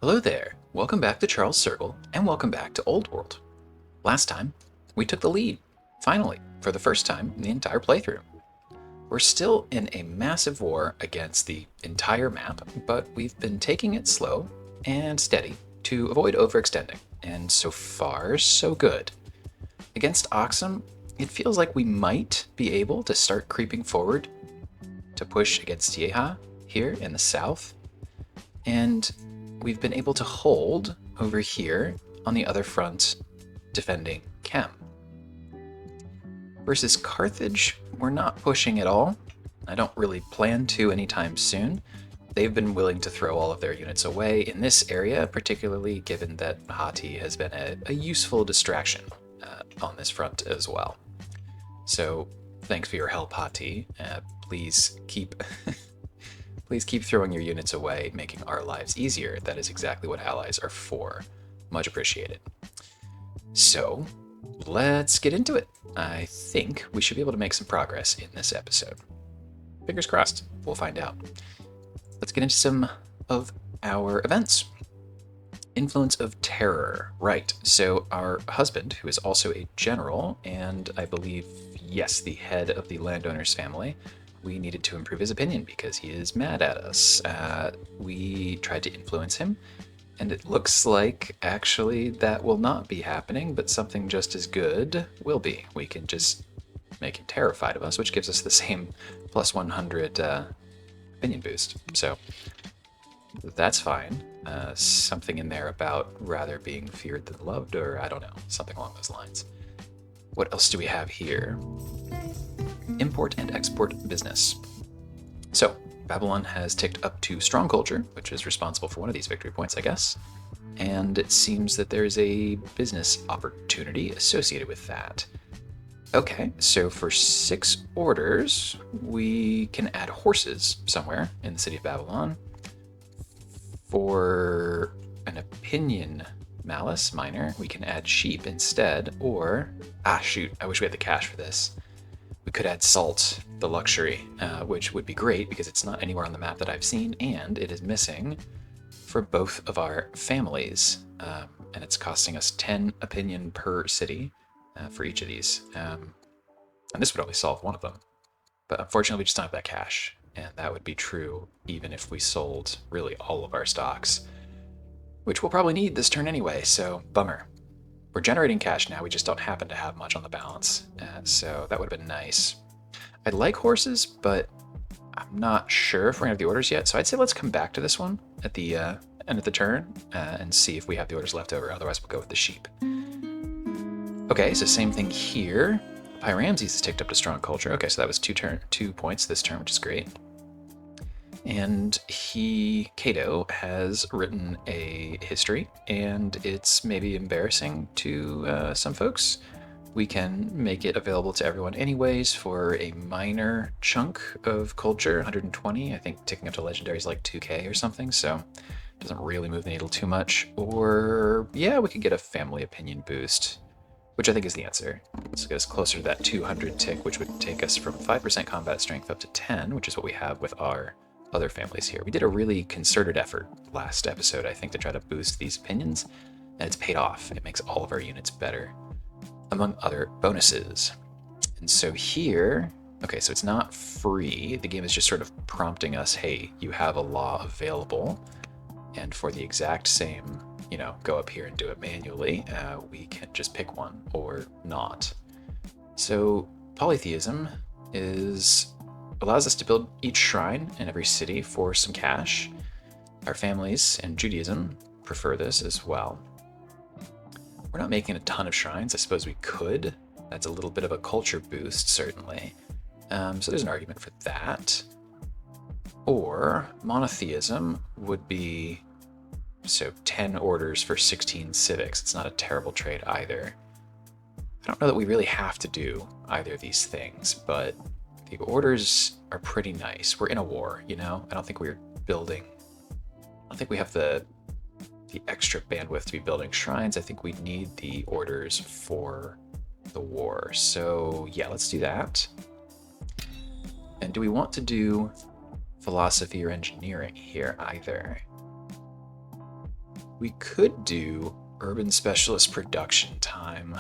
Hello there, welcome back to Charles Circle, and welcome back to Old World. Last time, we took the lead, finally, for the first time in the entire playthrough. We're still in a massive war against the entire map, but we've been taking it slow and steady to avoid overextending, and so far, so good. Against Oxum, it feels like we might be able to start creeping forward to push against Yeha here in the south, and we've been able to hold over here on the other front, defending Kem. Versus Carthage, we're not pushing at all. I don't really plan to anytime soon. They've been willing to throw all of their units away in this area, particularly given that Hatti has been a useful distraction on this front as well. So thanks for your help, Hatti. Please keep Please keep throwing your units away, making our lives easier. That is exactly what allies are for. Much appreciated. So, let's get into it. I think we should be able to make some progress in this episode. Fingers crossed. We'll find out. Let's get into some of our events. Influence of terror. Right. So our husband, who is also a general, and I believe, yes, the head of the landowner's family, we needed to improve his opinion because he is mad at us. We tried to influence him, and it looks like actually that will not be happening, but something just as good will be. We can just make him terrified of us, which gives us the same plus 100 opinion boost. So that's fine. Something in there about rather being feared than loved, or I don't know, something along those lines. What else do we have here? Import and export business. So, Babylon has ticked up to strong culture, which is responsible for one of these victory points, I guess. And it seems that there's a business opportunity associated with that. Okay, so for 6 orders, we can add horses somewhere in the city of Babylon. For an opinion malice minor, we can add sheep instead, or... shoot, I wish we had the cash for this. We could add salt, the luxury, which would be great because it's not anywhere on the map that I've seen, and it is missing for both of our families. And it's costing us 10 opinion per city for each of these. And this would only solve one of them. But unfortunately, we just don't have that cash. And that would be true even if we sold really all of our stocks, which we'll probably need this turn anyway, so bummer. We're generating cash now, we just don't happen to have much on the balance, so that would have been nice. I'd like horses, but I'm not sure if we're going to have the orders yet, so I'd say let's come back to this one at the end of the turn and see if we have the orders left over, otherwise we'll go with the sheep. Okay, so same thing here. Pyramses has ticked up to strong culture. Okay, so that was 2 points this turn, which is great. And Cato, has written a history, and it's maybe embarrassing to some folks. We can make it available to everyone anyways for a minor chunk of culture, 120. I think ticking up to legendary is like 2k or something, so it doesn't really move the needle too much. Or, yeah, we could get a family opinion boost, which I think is the answer. Let's get us closer to that 200 tick, which would take us from 5% combat strength up to 10, which is what we have with our other families here. We did a really concerted effort last episode, I think, to try to boost these opinions, and it's paid off. It makes all of our units better, among other bonuses. And so here, okay, so it's not free. The game is just sort of prompting us, hey, you have a law available, and for the exact same, go up here and do it manually, we can just pick one or not. So polytheism allows us to build each shrine in every city for some cash. Our families and Judaism prefer this as well. We're not making a ton of shrines. I suppose we could. That's a little bit of a culture boost, certainly. So there's an argument for that. Or monotheism would be, 10 orders for 16 civics. It's not a terrible trade either. I don't know that we really have to do either of these things, but the orders are pretty nice. We're in a war, I don't think we have the extra bandwidth to be building shrines. I think we need the orders for the war. So yeah, let's do that. And do we want to do philosophy or engineering here either? We could do urban specialist production time.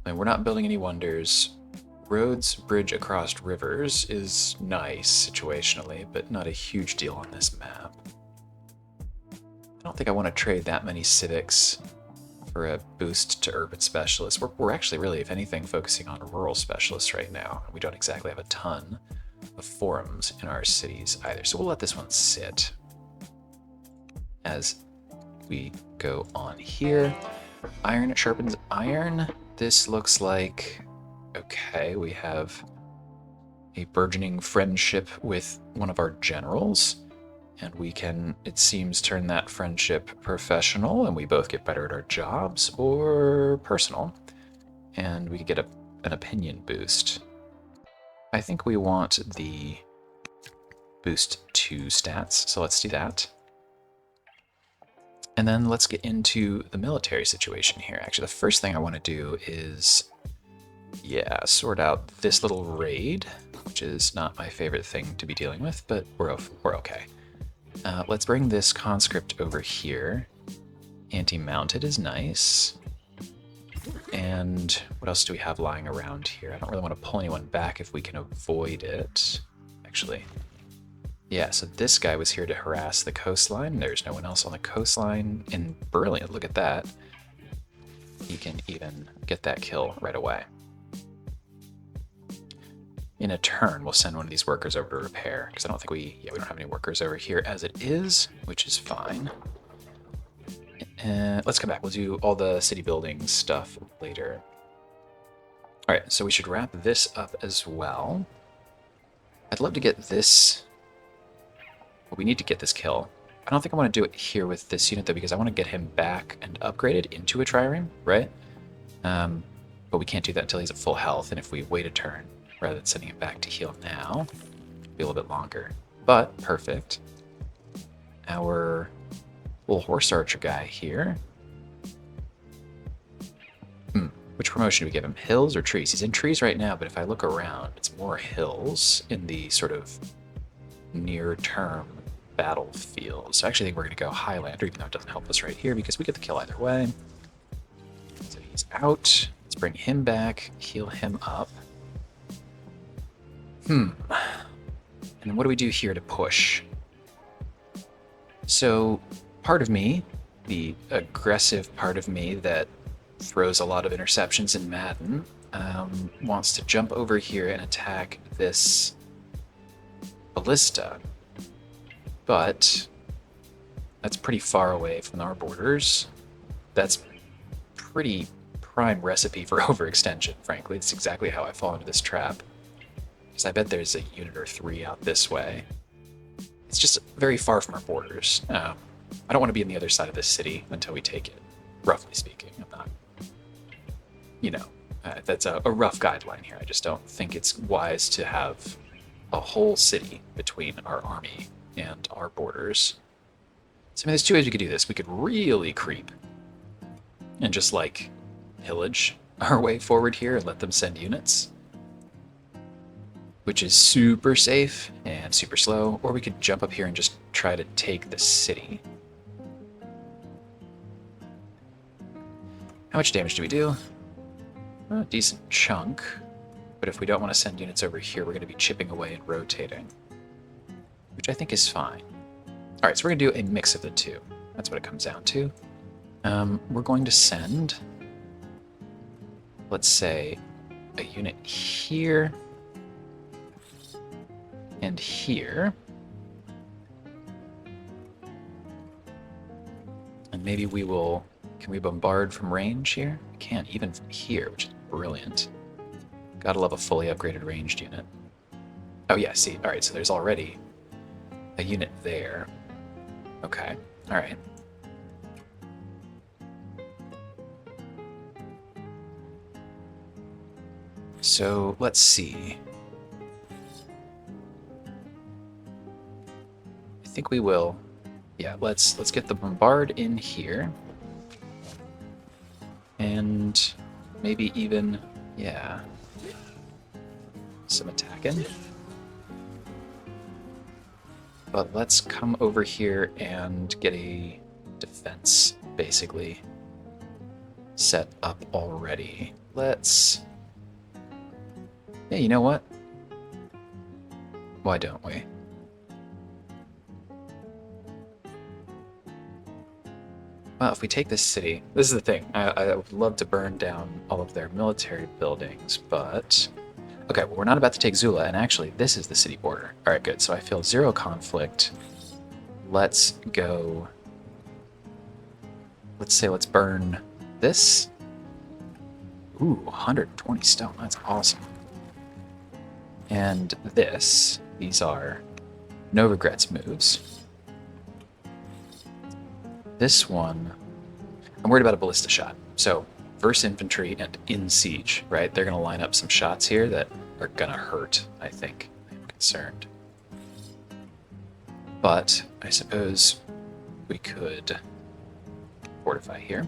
I mean, we're not building any wonders. Roads, bridge across rivers is nice situationally, but not a huge deal on this map. I don't think I want to trade that many civics for a boost to urban specialists. We're actually really, if anything, focusing on rural specialists right now. We don't exactly have a ton of forums in our cities either, so we'll let this one sit as we go on here. Iron sharpens iron. This looks like, okay, we have a burgeoning friendship with one of our generals, and we can, it seems, turn that friendship professional, and we both get better at our jobs, or personal, and we get an opinion boost. I think we want the boost to stats, so let's do that. And then let's get into the military situation here. Actually, the first thing I want to do is, yeah, sort out this little raid, which is not my favorite thing to be dealing with, but we're okay. Let's bring this conscript over here. Anti-mounted is nice. And what else do we have lying around here? I don't really want to pull anyone back if we can avoid it. Actually, yeah, so this guy was here to harass the coastline. There's no one else on the coastline. And brilliant, look at that. He can even get that kill right away. In a turn, we'll send one of these workers over to repair, because I don't think we don't have any workers over here as it is, which is fine. Let's come back. We'll do all the city building stuff later. All right, so we should wrap this up as well. I'd love to get this. Well, we need to get this kill. I don't think I want to do it here with this unit, though, because I want to get him back and upgraded into a trireme, right? But we can't do that until he's at full health, and if we wait a turn, rather than sending him back to heal now, it'll be a little bit longer. But, perfect. Our little horse archer guy here. Which promotion do we give him? Hills or trees? He's in trees right now, but if I look around, it's more hills in the sort of near-term battlefield. So I actually think we're going to go Highlander, even though it doesn't help us right here, because we get the kill either way. So he's out. Let's bring him back, heal him up. And then what do we do here to push? So part of me, the aggressive part of me that throws a lot of interceptions in Madden, wants to jump over here and attack this ballista. But that's pretty far away from our borders. That's pretty prime recipe for overextension, frankly. It's exactly how I fall into this trap. Because I bet there's a unit or 3 out this way. It's just very far from our borders. I don't want to be on the other side of this city until we take it, roughly speaking. I'm not, that's a rough guideline here. I just don't think it's wise to have a whole city between our army and our borders. So I mean, there's 2 ways we could do this. We could really creep and just like pillage our way forward here and let them send units, which is super safe and super slow, or we could jump up here and just try to take the city. How much damage do we do? A decent chunk, but if we don't want to send units over here, we're going to be chipping away and rotating, which I think is fine. All right, so we're going to do a mix of the 2. That's what it comes down to. We're going to send, let's say, a unit here and here. And maybe we will, can we bombard from range here? We can't, even from here, which is brilliant. Gotta love a fully upgraded ranged unit. Oh yeah, see, all right, so there's already a unit there. Okay, all right. So let's see. I think we will. Yeah, let's get the bombard in here. And maybe even, yeah, some attacking. but let's come over here and get a defense, basically, set up already. Let's... Yeah, you know what? Why don't we? Well, if we take this city, this is the thing. I would love to burn down all of their military buildings, but... Okay, well, we're not about to take Zula, and actually, this is the city border. All right, good. So I feel zero conflict. Let's go... Let's say let's burn this. Ooh, 120 stone. That's awesome. And this. These are no regrets moves. This one, I'm worried about a ballista shot. So, verse infantry and in siege, right? They're going to line up some shots here that are going to hurt, I think. I'm concerned. But I suppose we could fortify here.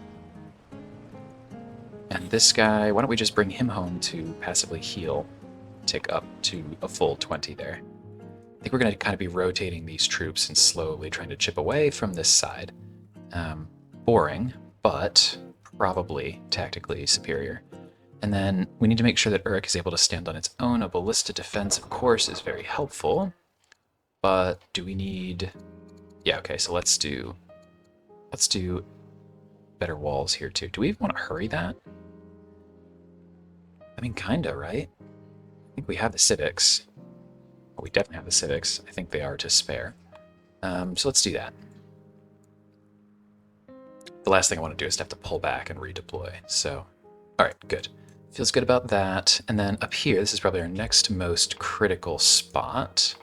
And this guy, why don't we just bring him home to passively heal, tick up to a full 20 there. I think we're going to kind of be rotating these troops and slowly trying to chip away from this side. Boring, but probably tactically superior. And then we need to make sure that Uruk is able to stand on its own. A ballista defense, of course, is very helpful. But do we need... Yeah, okay, so let's do better walls here too. Do we even want to hurry that? I mean, kinda, right? I think we have the civics. Well, we definitely have the civics. I think they are to spare. So let's do that. The last thing I want to do is to have to pull back and redeploy. So, all right, good. Feels good about that. And then up here, this is probably our next most critical spot.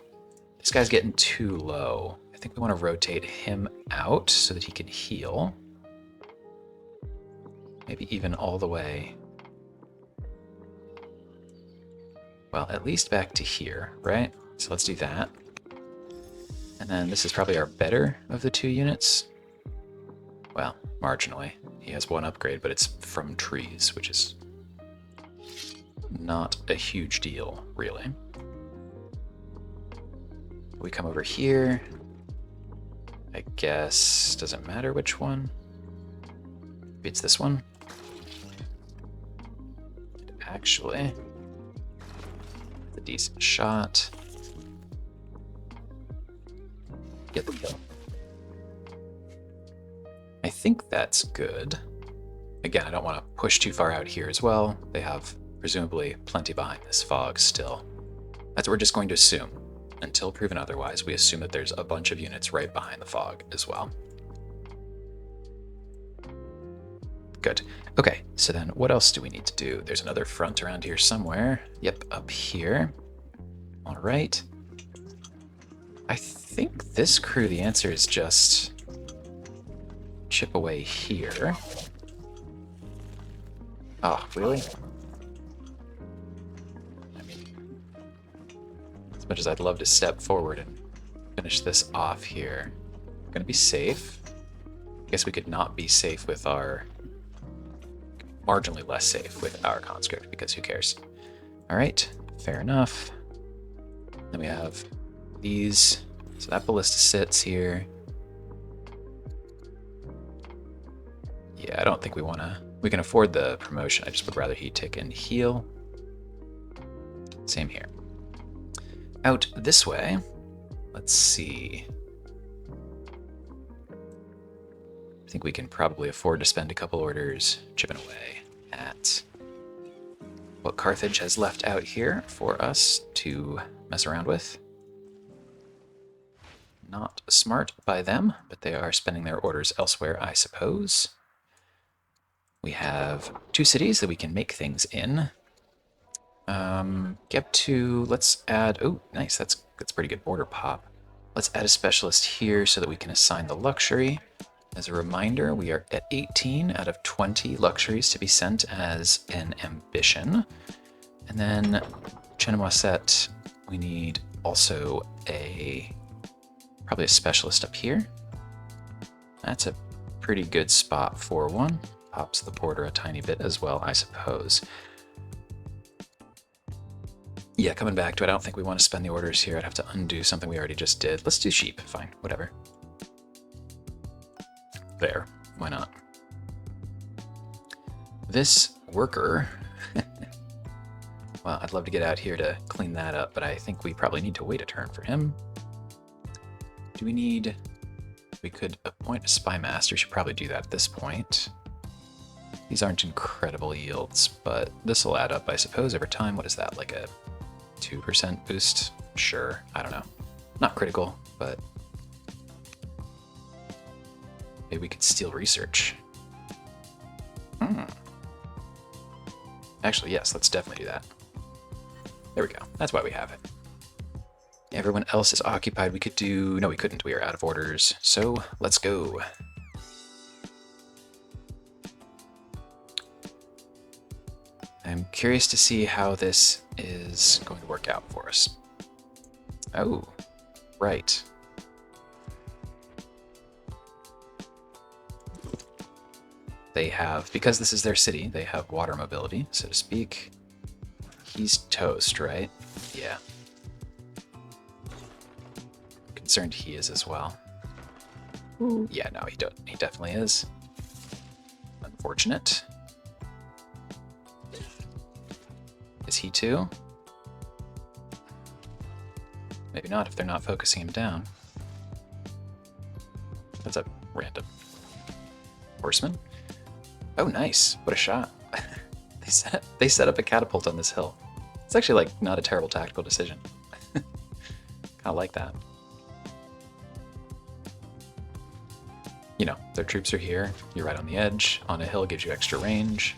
This guy's getting too low. I think we want to rotate him out so that he can heal. Maybe even all the way. Well, at least back to here, right? So let's do that. And then this is probably our better of the two units. Well, marginally. He has one upgrade, but it's from trees, which is not a huge deal, really. We come over here. I guess, doesn't matter which one. Beats this one. Actually, a decent shot. Get the kill. I think that's good. Again, I don't want to push too far out here as well. They have presumably plenty behind this fog still. That's what we're just going to assume. Until proven otherwise, we assume that there's a bunch of units right behind the fog as well. Good. Okay, so then what else do we need to do? There's another front around here somewhere. Yep, up here. All right. I think this crew, the answer is just chip away here. Oh, really? I mean, as much as I'd love to step forward and finish this off here, I'm gonna be safe. I guess we could not be safe with our... marginally less safe with our conscript, because who cares? All right, fair enough. Then we have these. So that ballista sits here. Yeah, I don't think we want to... We can afford the promotion. I just would rather he tick and heal. Same here. Out this way. Let's see. I think we can probably afford to spend a couple orders chipping away at what Carthage has left out here for us to mess around with. Not smart by them, but they are spending their orders elsewhere, I suppose. We have 2 cities that we can make things in. Get to, let's add, oh, nice, that's pretty good border pop. Let's add a specialist here so that we can assign the luxury. As a reminder, we are at 18 out of 20 luxuries to be sent as an ambition. And then Chenmoiset, we need also probably a specialist up here. That's a pretty good spot for one. Pops the border a tiny bit as well, I suppose. Yeah, coming back to it, I don't think we want to spend the orders here. I'd have to undo something we already just did. Let's do sheep. Fine, whatever. There. Why not? This worker... Well, I'd love to get out here to clean that up, but I think we probably need to wait a turn for him. Do we need... We could appoint a spy master. Should probably do that at this point. These aren't incredible yields, but this will add up, I suppose, over time. What is that, like a 2% boost? Sure, I don't know. Not critical, but maybe we could steal research. Actually, yes, let's definitely do that. There we go. That's why we have it. Everyone else is occupied. We could do... No, we couldn't. We are out of orders. So, let's go. I'm curious to see how this is going to work out for us. Oh, right. They have, because this is their city, they have water mobility, so to speak. He's toast, right? Yeah. I'm concerned he is as well. Ooh. Yeah, no, he definitely is. Unfortunate. Is he too? Maybe not if they're not focusing him down. That's a random horseman. Oh, nice. What a shot. They set up a catapult on this hill. It's actually like not a terrible tactical decision. Kind of like that. You know, their troops are here. You're right on the edge. On a hill gives you extra range.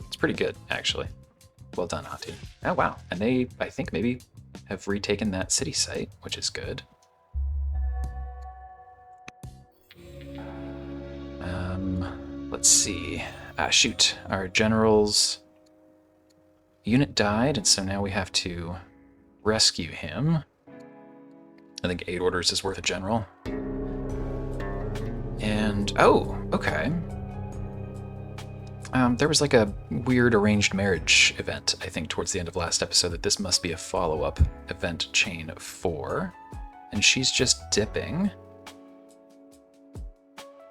It's pretty good, actually. Well done, Hatti. Oh, wow. And they, I think, maybe have retaken that city site, which is good. Let's see. Shoot. Our general's unit died, and so now we have to rescue him. I think 8 orders is worth a general. And, oh, okay. There was like a weird arranged marriage event, I think, towards the end of last episode that this must be a follow-up event chain for. And she's just dipping.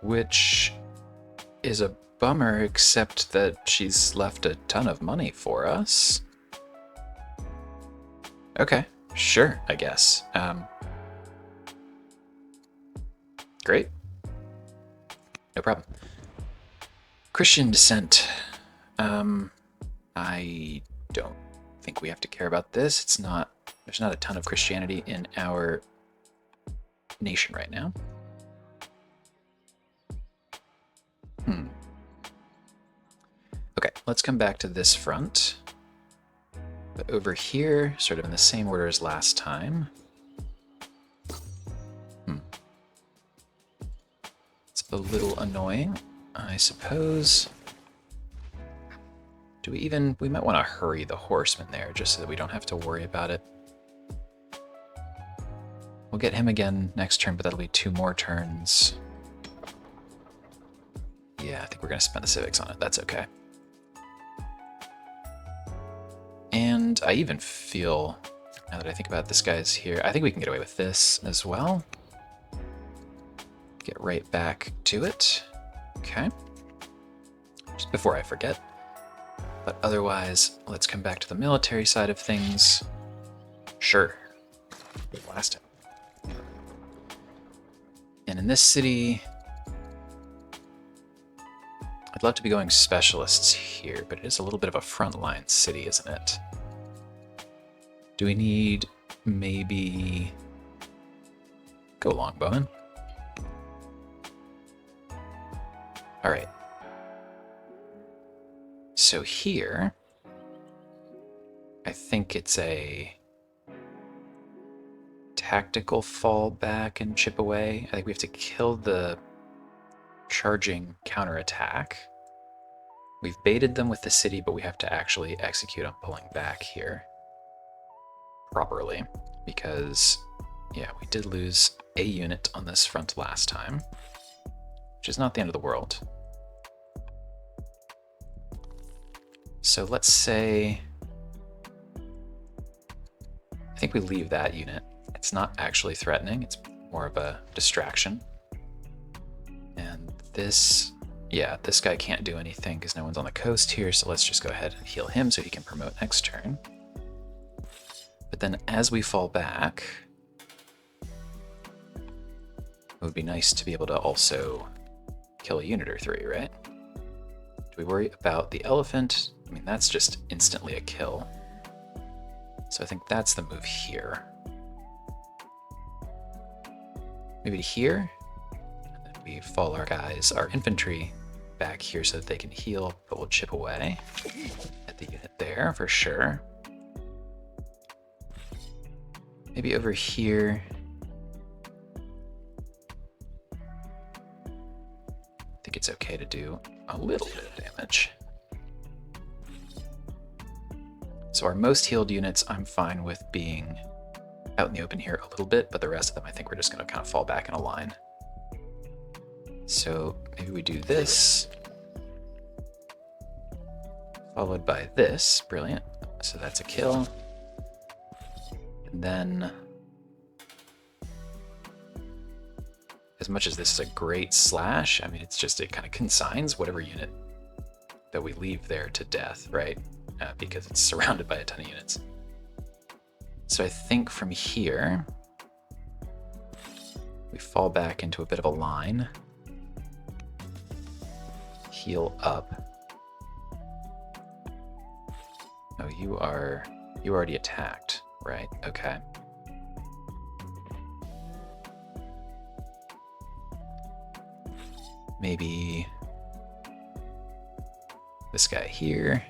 Which is a bummer, except that she's left a ton of money for us. Okay, sure, I guess. Great. No problem. Christian descent. I don't think we have to care about this. There's not a ton of Christianity in our nation right now. Okay, let's come back to this front. But over here, sort of in the same order as last time. It's a little annoying, I suppose. We might want to hurry the horseman there, just so that we don't have to worry about it. We'll get him again next turn, but that'll be 2 more turns. Yeah, I think we're going to spend the civics on it. That's okay. And I even feel, now that I think about it, this guy's here. I think we can get away with this as well. Get right back to it. Okay. Just before I forget. But otherwise, let's come back to the military side of things. Sure. Blast him. And in this city, I'd love to be going specialists here, but it is a little bit of a frontline city, isn't it? Do we need maybe... Go longbowman. All right. So here, I think it's a tactical fall back and chip away. I think we have to kill the charging counterattack. We've baited them with the city, but we have to actually execute on pulling back here properly, because, yeah, we did lose a unit on this front last time, which is not the end of the world. So let's say think we leave that unit. It's not actually threatening, it's more of a distraction. And this, yeah, this guy can't do anything because no one's on the coast here, so let's just go ahead and heal him so he can promote next turn. But then as we fall back, it would be nice to be able to also kill a unit or three, right? Do we worry about the elephant? I mean, that's just instantly a kill. So I think that's the move here. Maybe to here. And then we fall our guys, our infantry, back here so that they can heal, but we'll chip away at the unit there for sure. Maybe over here. I think it's okay to do a little bit of damage. So our most healed units, I'm fine with being out in the open here a little bit, but the rest of them, I think we're just going to kind of fall back in a line. So maybe we do this, followed by this. Brilliant. So that's a kill. And then, as much as this is a great slash, I mean, it's just, it kind of consigns whatever unit that we leave there to death, right? Because it's surrounded by a ton of units. So I think from here, we fall back into a bit of a line. Heal up. Oh, you already attacked, right? Okay. Maybe this guy here.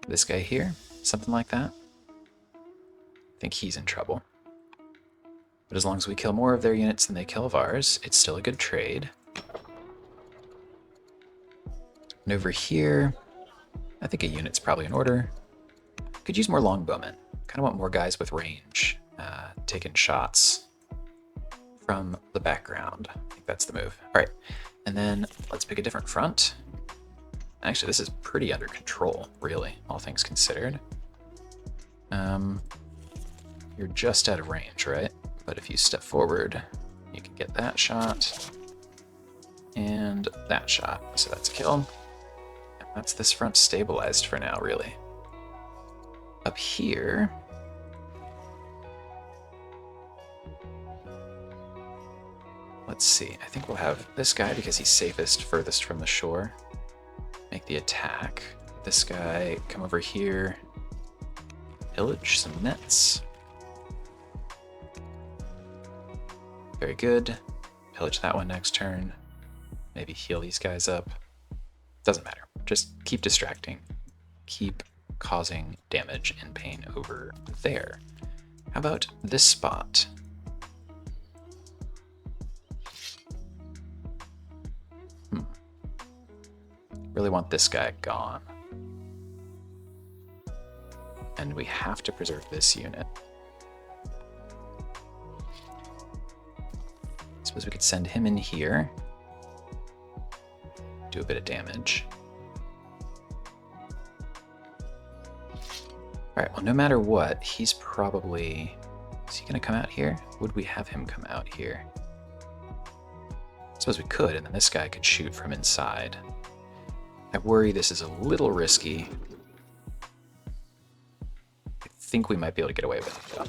This guy here, something like that. I think he's in trouble. But as long as we kill more of their units than they kill of ours, it's still a good trade. And over here, I think a unit's probably in order. Could use more longbowmen. Kind of want more guys with range, taking shots from the background. I think that's the move. All right, and then let's pick a different front. Actually, this is pretty under control, really, all things considered. You're just out of range, right? But if you step forward, you can get that shot and that shot. So that's a kill. And that's this front stabilized for now, really. Up here, let's see. I think we'll have this guy because he's safest, furthest from the shore. Make the attack. This guy come over here, pillage some nets. Very good. Pillage that one next turn. Maybe heal these guys up. Doesn't matter. Just keep distracting. Keep causing damage and pain over there. How about this spot? Really want this guy gone. And we have to preserve this unit. Suppose we could send him in here. Do a bit of damage. Alright, well, no matter what, he's probably... Is he gonna come out here? Would we have him come out here? I suppose we could, and then this guy could shoot from inside. I worry this is a little risky. I think we might be able to get away with it, though.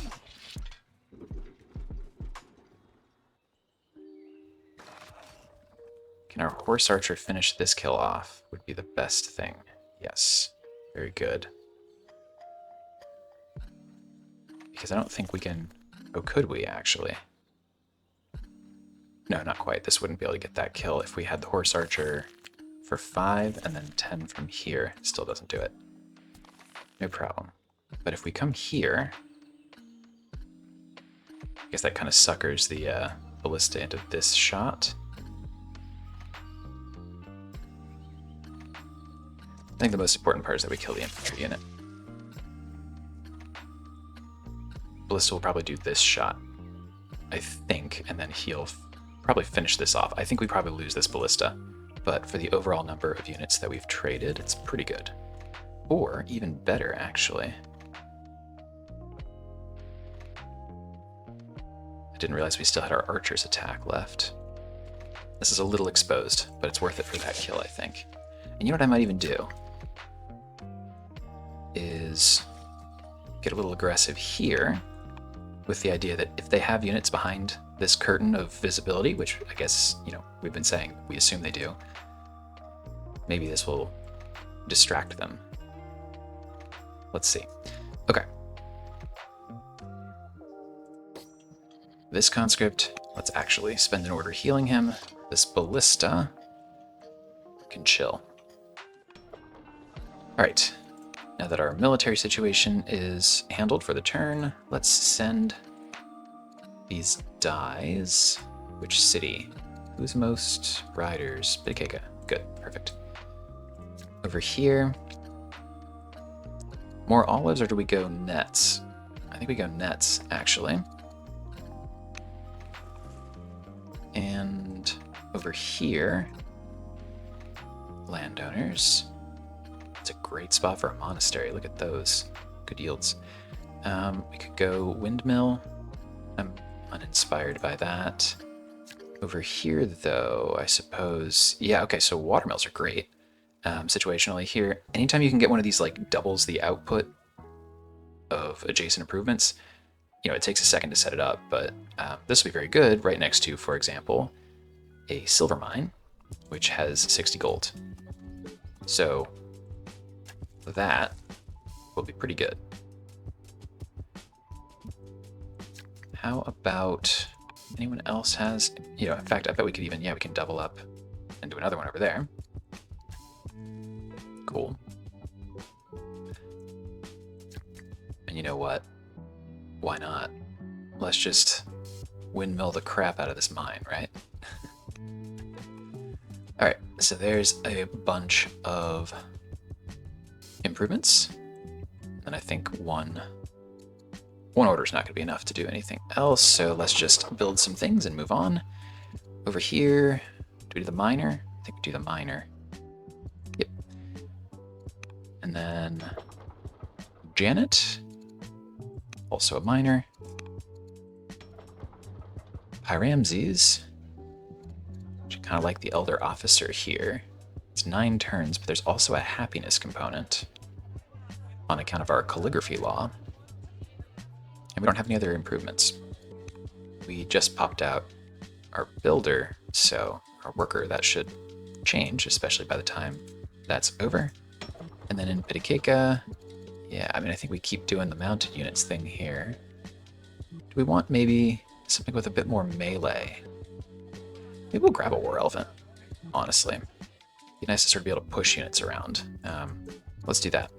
Can our horse archer finish this kill off? Would be the best thing. Yes. Very good. Because I don't think we can... Oh, could we, actually? No, not quite. This wouldn't be able to get that kill if we had the horse archer for 5 and then 10 from here. Still doesn't do it. No problem. But if we come here, I guess that kind of suckers the ballista into this shot. I think the most important part is that we kill the infantry unit. Ballista will probably do this shot, I think, and then he'll probably finish this off. I think we probably lose this ballista, but for the overall number of units that we've traded, it's pretty good. Or even better, actually. I didn't realize we still had our archer's attack left. This is a little exposed, but it's worth it for that kill, I think. And you know what I might even do? Is get a little aggressive here with the idea that if they have units behind this curtain of visibility, which I guess, you know, we've been saying we assume they do, maybe this will distract them. Let's see. Okay. This conscript, let's actually spend an order healing him. This ballista can chill. All right. Now that our military situation is handled for the turn, let's send these dies. Which city? Who's most riders? Bidikeka. Good, perfect. Over here. More olives, or do we go nets? I think we go nets, actually. And over here, landowners. It's a great spot for a monastery. Look at those. Good yields. We could go windmill. I'm uninspired by that. Over here, though, I suppose... Yeah, okay, so watermills are great. Situationally here, anytime you can get one of these, like, doubles the output of adjacent improvements, you know, it takes a second to set it up, but this will be very good right next to, for example, a silver mine, which has 60 gold. So that will be pretty good. How about anyone else has, you know, in fact, I bet we could even, yeah, we can double up and do another one over there. Cool. And you know what? Why not? Let's just windmill the crap out of this mine, right? All right, so there's a bunch of improvements. And I think one order is not going to be enough to do anything else, so let's just build some things and move on. Over here, do we do the miner? I think we do the miner. Yep. And then Janet, also a miner. Pyramses, which kind of like the elder officer here. It's 9 turns, but there's also a happiness component on account of our calligraphy law. And we don't have any other improvements. We just popped out our builder, so our worker, that should change, especially by the time that's over. And then in Bidikeka, yeah, I mean, I think we keep doing the mounted units thing here. Do we want maybe something with a bit more melee? Maybe we'll grab a war elephant, honestly. Be nice to sort of be able to push units around. Let's do that.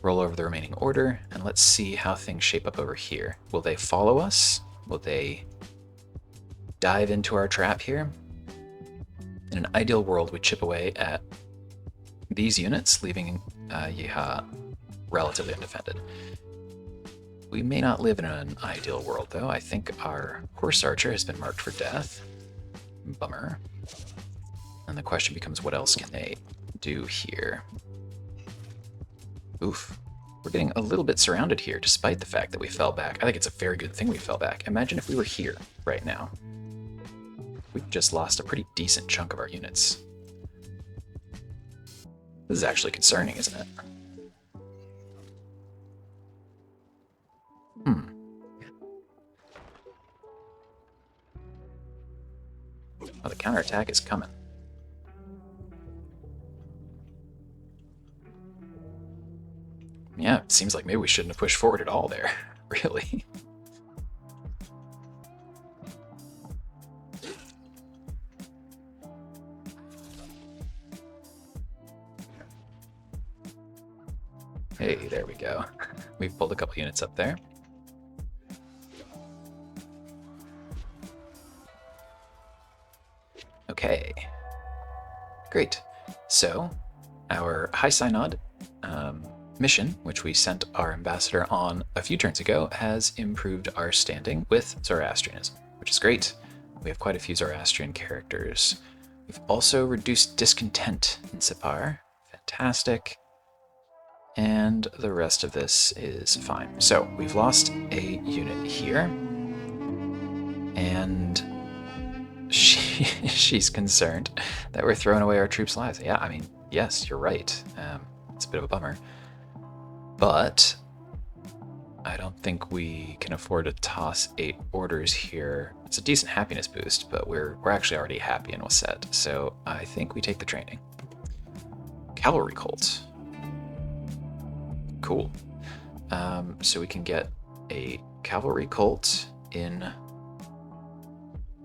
Roll over the remaining order, and let's see how things shape up over here. Will they follow us? Will they dive into our trap here? In an ideal world, we chip away at these units, leaving Yeha relatively undefended. We may not live in an ideal world, though. I think our horse archer has been marked for death. Bummer. And the question becomes, what else can they do here? Oof. We're getting a little bit surrounded here, despite the fact that we fell back. I think it's a very good thing we fell back. Imagine if we were here right now. We've just lost a pretty decent chunk of our units. This is actually concerning, isn't it? Oh, the counterattack is coming. Yeah, it seems like maybe we shouldn't have pushed forward at all there, really. Hey, there we go. We've pulled a couple units up there. Okay, great. So, our High Synod mission, which we sent our ambassador on a few turns ago, has improved our standing with Zoroastrianism, which is great. We have quite a few Zoroastrian characters. We've also reduced discontent in Sipar. Fantastic. And the rest of this is fine. So we've lost a unit here. And she's concerned that we're throwing away our troops' lives. Yeah, I mean, yes, you're right. It's a bit of a bummer. But I don't think we can afford to toss 8 orders here. It's a decent happiness boost, but we're actually already happy and set. So I think we take the training. Cavalry Colt. Cool. So we can get a Cavalry Colt in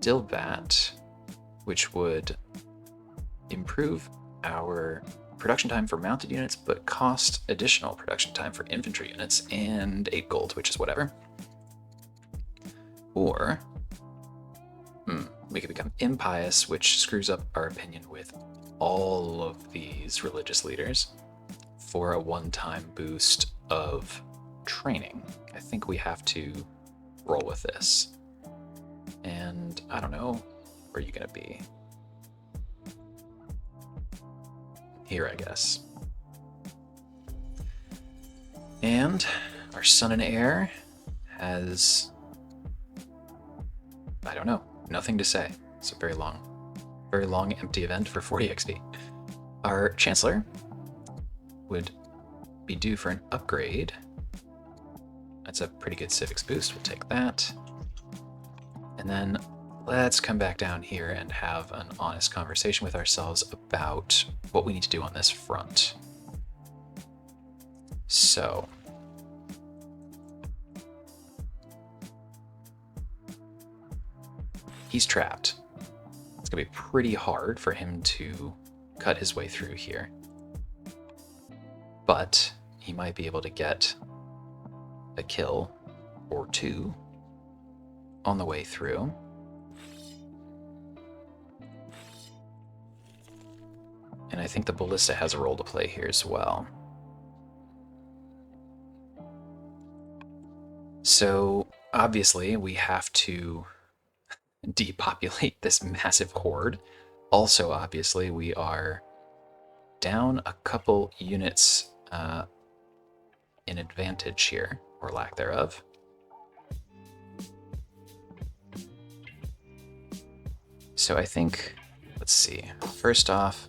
Dilbat, which would improve our production time for mounted units, but cost additional production time for infantry units, and 8 gold, which is whatever. Or we could become impious, which screws up our opinion with all of these religious leaders for a one-time boost of training. I think we have to roll with this. And I don't know, where are you gonna be? Here, I guess. And our son and heir has, I don't know, nothing to say. It's a very long empty event for 40 XP. Our chancellor would be due for an upgrade. That's a pretty good civics boost, we'll take that. And then let's come back down here and have an honest conversation with ourselves about what we need to do on this front. So, he's trapped. It's gonna be pretty hard for him to cut his way through here. But he might be able to get a kill or 2 on the way through. And I think the ballista has a role to play here as well. So obviously we have to depopulate this massive horde. Also, obviously, we are down a couple units in advantage here, or lack thereof. So I think, let's see, first off,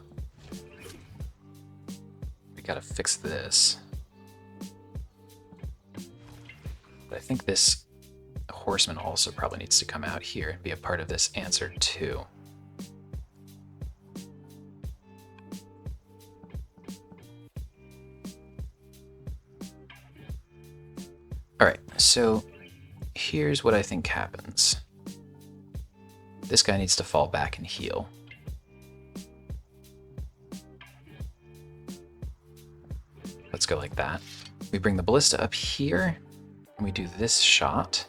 we gotta fix this. But I think this horseman also probably needs to come out here and be a part of this answer too. Alright, so here's what I think happens. This guy needs to fall back and heal. Let's go like that. We bring the ballista up here, and we do this shot.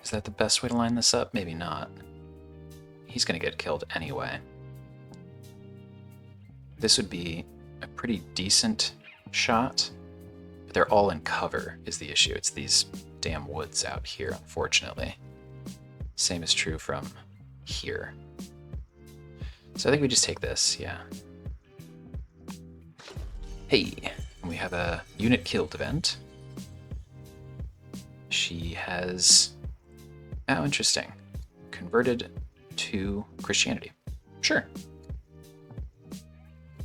Is that the best way to line this up? Maybe not. He's gonna get killed anyway. This would be a pretty decent shot. But they're all in cover is the issue. It's these damn woods out here, unfortunately. Same is true from here. So I think we just take this, yeah. Hey, we have a unit killed event. She has, oh, interesting, converted to Christianity. Sure.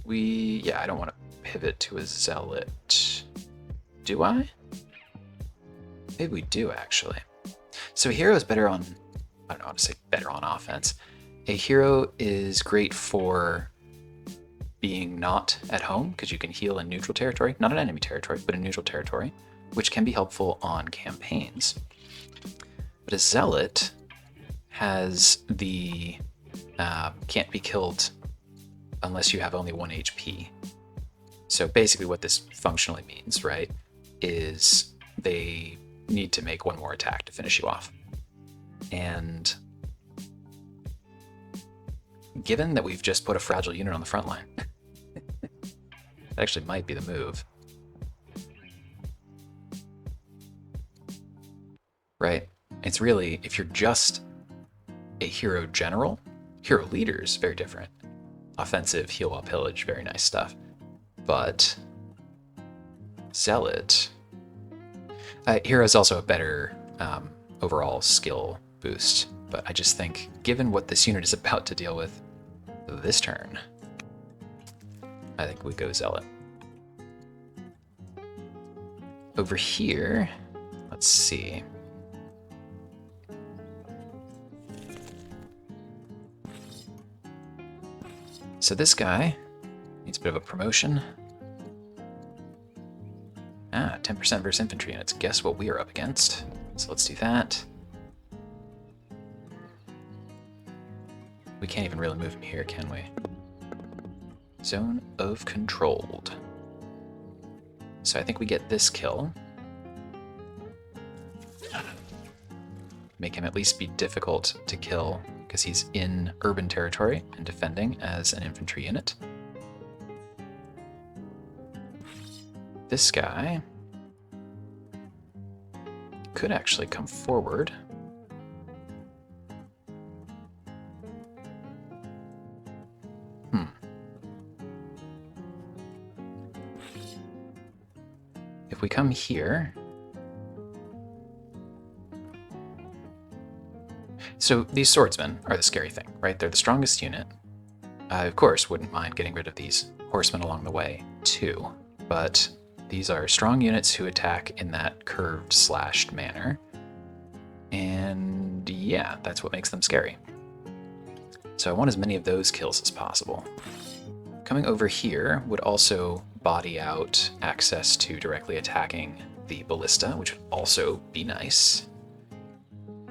Yeah, I don't want to pivot to a zealot. Do I? Maybe we do, actually. So a hero is better on, I don't know how to say better on offense. A hero is great for being not at home, because you can heal in neutral territory, not in enemy territory, but in neutral territory, which can be helpful on campaigns. But a zealot has the can't be killed unless you have only 1 HP. So basically what this functionally means, right, is they need to make 1 more attack to finish you off. And given that we've just put a fragile unit on the front line, that actually might be the move. Right? It's really, if you're just a hero general. Hero leaders, very different. Offensive, heal while pillage, very nice stuff. But zealot. Hero is also a better overall skill boost, but I just think, given what this unit is about to deal with this turn, I think we go zealot. Over here, let's see. So this guy needs a bit of a promotion. 10% versus infantry units. Guess what we are up against. So let's do that. We can't even really move him here, can we? Zone of controlled. So I think we get this kill. Make him at least be difficult to kill because he's in urban territory and defending as an infantry unit. This guy could actually come forward. If we come here, so these swordsmen are the scary thing, right? They're the strongest unit. I, of course, wouldn't mind getting rid of these horsemen along the way, too. But these are strong units who attack in that curved, slashed manner. And yeah, that's what makes them scary. So I want as many of those kills as possible. Coming over here would also body out access to directly attacking the ballista, which would also be nice.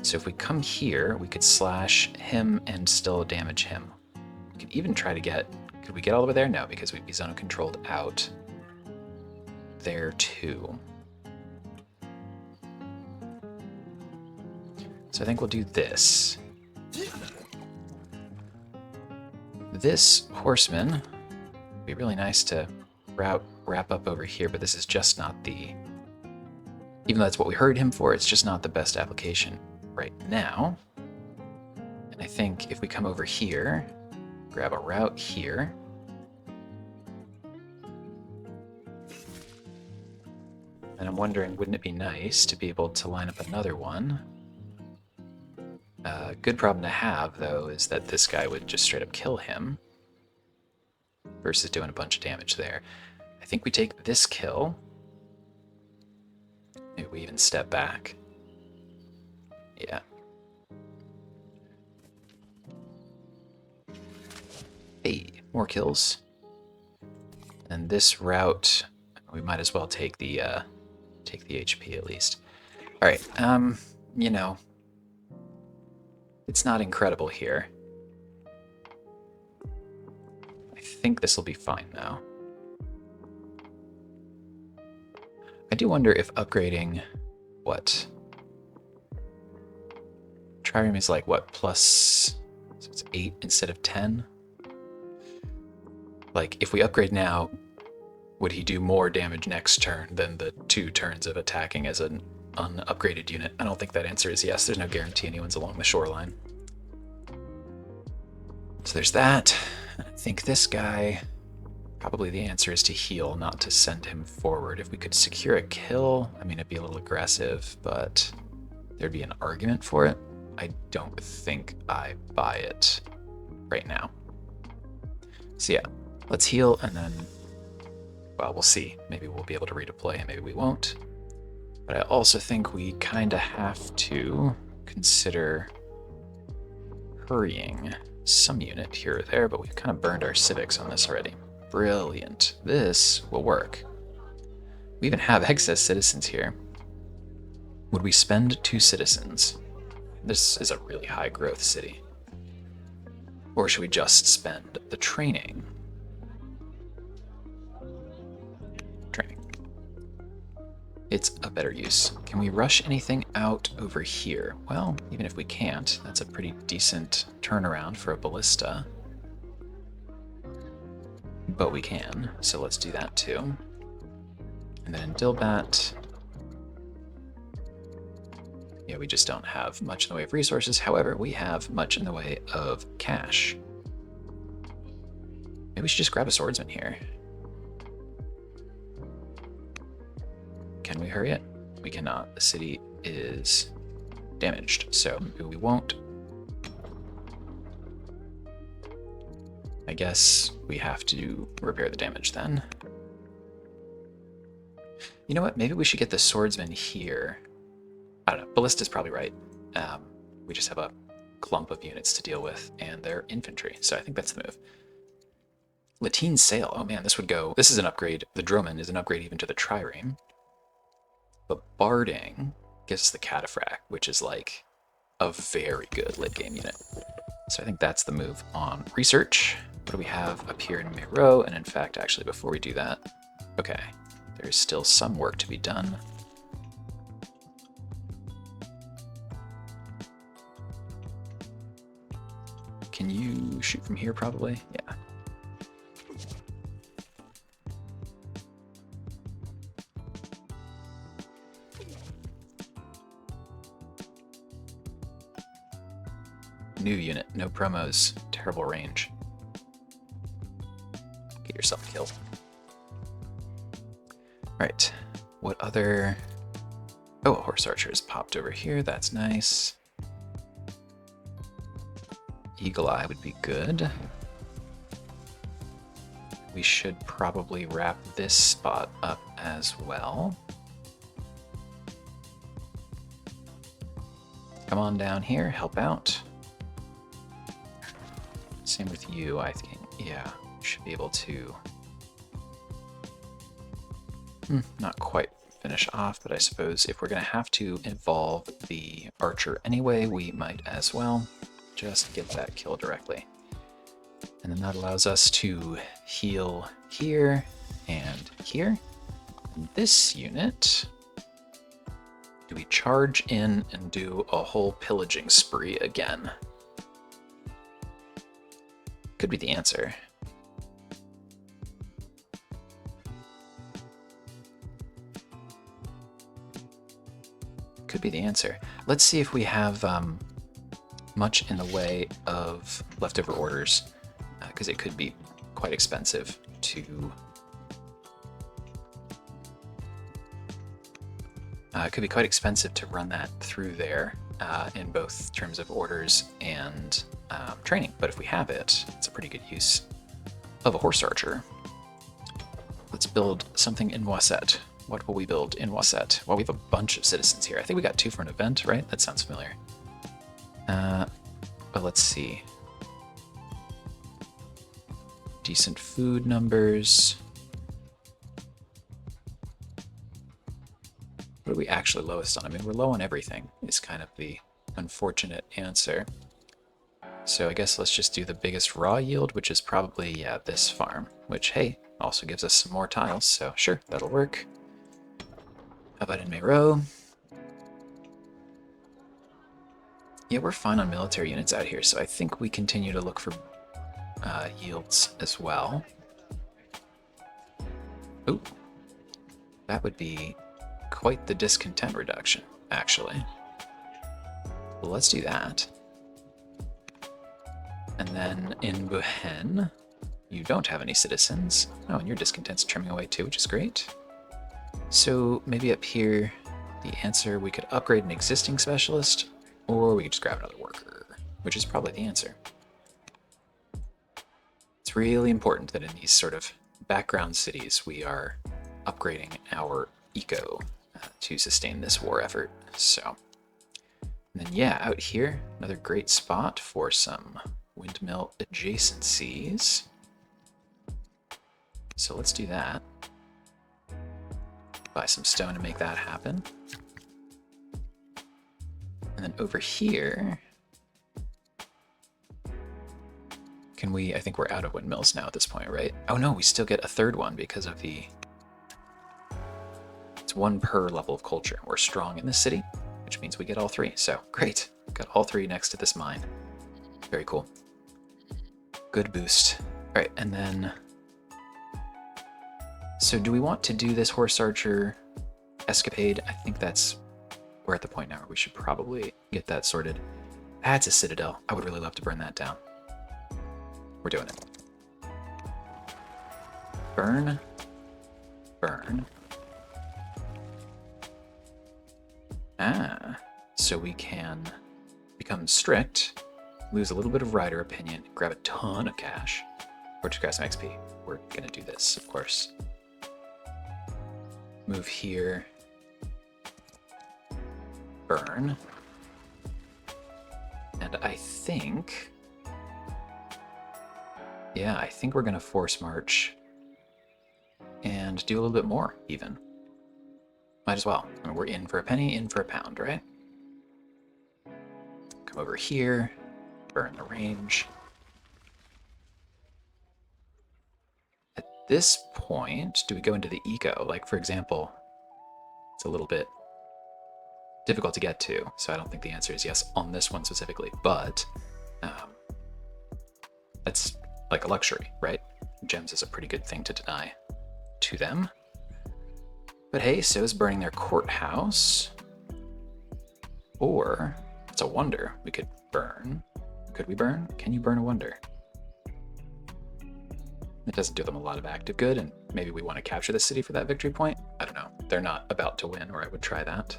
So if we come here, we could slash him and still damage him. We could even try to get... Could we get all the way there? No, because we'd be zone controlled out there too. So I think we'll do this. This horseman would be really nice to wrap up over here, but this is just not the... Even though that's what we heard him for, it's just not the best application right now. And I think if we come over here, grab a route here, and I'm wondering, wouldn't it be nice to be able to line up another one? Good problem to have, though, is that this guy would just straight up kill him versus doing a bunch of damage there. I think we take this kill. Maybe we even step back. Yeah. Hey, more kills. And this route, we might as well take the HP at least. All right. You know, it's not incredible here. I think this will be fine now. I do wonder if upgrading what? Trireme is like what, plus, so it's 8 instead of 10? Like, if we upgrade now, would he do more damage next turn than the 2 turns of attacking as an unupgraded unit? I don't think that answer is yes. There's no guarantee anyone's along the shoreline. So there's that. I think this guy, probably the answer is to heal, not to send him forward. If we could secure a kill, I mean, it'd be a little aggressive, but there'd be an argument for it. I don't think I buy it right now. So yeah, let's heal and then, well, we'll see. Maybe we'll be able to redeploy and maybe we won't. But I also think we kind of have to consider hurrying some unit here or there, but we've kind of burned our civics on this already. Brilliant. This will work. We even have excess citizens here. Would we spend 2 citizens? This is a really high growth city. Or should we just spend the training? It's a better use. Can we rush anything out over here? Well, even if we can't, that's a pretty decent turnaround for a ballista. But we can, so let's do that too. And then in Dilbat, Yeah, we just don't have much in the way of resources. However, we have much in the way of cash. Maybe we should just grab a swordsman here. Can we hurry it? We cannot. The city is damaged, so we won't. I guess we have to repair the damage then. You know what? Maybe we should get the swordsman here. I don't know. Ballista's probably right. We just have a clump of units to deal with, and they're infantry, so I think that's the move. Latine Sail. Oh man, this would go... This is an upgrade. The Droman is an upgrade even to the Trireme. But Barding gives us the Cataphract, which is like a very good late game unit. So I think that's the move on research. What do we have up here in Miro? And in fact, actually, before we do that, okay, there's still some work to be done. Can you shoot from here, probably? Yeah. New unit, no promos, terrible range. Get yourself killed. Right, what other... Oh, a horse archer is popped over here, that's nice. Eagle Eye would be good. We should probably wrap this spot up as well. Come on down here, help out. Same with you, I think. Yeah, should be able to... not quite finish off, but I suppose if we're going to have to evolve the archer anyway, we might as well just get that kill directly. And then that allows us to heal here and here. And this unit, do we charge in and do a whole pillaging spree again? Could be the answer. Could be the answer. Let's see if we have much in the way of leftover orders, because it could be quite expensive to... it could be quite expensive to run that through there in both terms of orders and training. But if we have it, it's a pretty good use of a horse archer. Let's build something in Wasset. What will we build in Wasset? Well, we have a bunch of citizens here. I think we got 2 for an event, right? That sounds familiar. But let's see. Decent food numbers. What are we actually lowest on? I mean, we're low on everything, is kind of the unfortunate answer. So I guess let's just do the biggest raw yield, which is probably, yeah, this farm, which, hey, also gives us some more tiles, so sure, that'll work. How about in Miro? Yeah, we're fine on military units out here, so I think we continue to look for yields as well. Ooh, that would be quite the discontent reduction, actually. Well, let's do that. And then in Buhen, you don't have any citizens. Oh, and your discontent's trimming away too, which is great. So maybe up here, the answer, we could upgrade an existing specialist, or we could just grab another worker, which is probably the answer. It's really important that in these sort of background cities, we are upgrading our eco to sustain this war effort. So, and then yeah, out here, another great spot for some windmill adjacencies. So let's do that. Buy some stone to make that happen. And then over here, can we, I think we're out of windmills now at this point, right? Oh no, we still get a third one because of the, it's 1 per level of culture. We're strong in this city, which means we get all 3. So great, got all 3 next to this mine. Very cool. Good boost. All right, and then, so do we want to do this horse archer escapade? I think that's we're at the point now where we should probably get that sorted. That's a citadel. I would really love to burn that down. We're doing it. Burn. Burn. Ah, so we can become strict, lose a little bit of rider opinion, grab a ton of cash, or just grab some XP. We're gonna do this, of course. Move here. Burn. And I think... yeah, I think we're gonna force march and do a little bit more, even. Might as well. I mean, we're in for a penny, in for a pound, right? Come over here, burn the range. At this point, do we go into the eco? Like, for example, it's a little bit difficult to get to, so I don't think the answer is yes on this one specifically, but that's like a luxury, right? Gems is a pretty good thing to deny to them. But hey, so is burning their courthouse. Or, it's a wonder, we could burn. Could we burn? Can you burn a wonder? It doesn't do them a lot of active good, and maybe we want to capture the city for that victory point. I don't know. They're not about to win, or I would try that.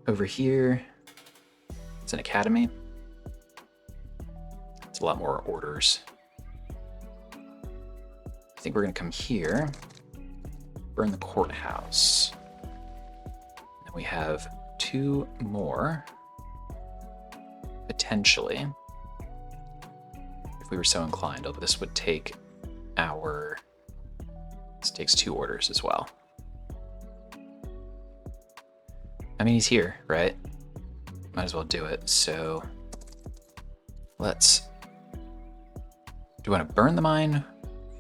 Over here, it's an academy. It's a lot more orders. I think we're going to come here, burn the courthouse. And we have 2 more, potentially, if we were so inclined, although this would take our... this takes 2 orders as well. I mean, he's here, right? Might as well do it, so... let's... do we want to burn the mine?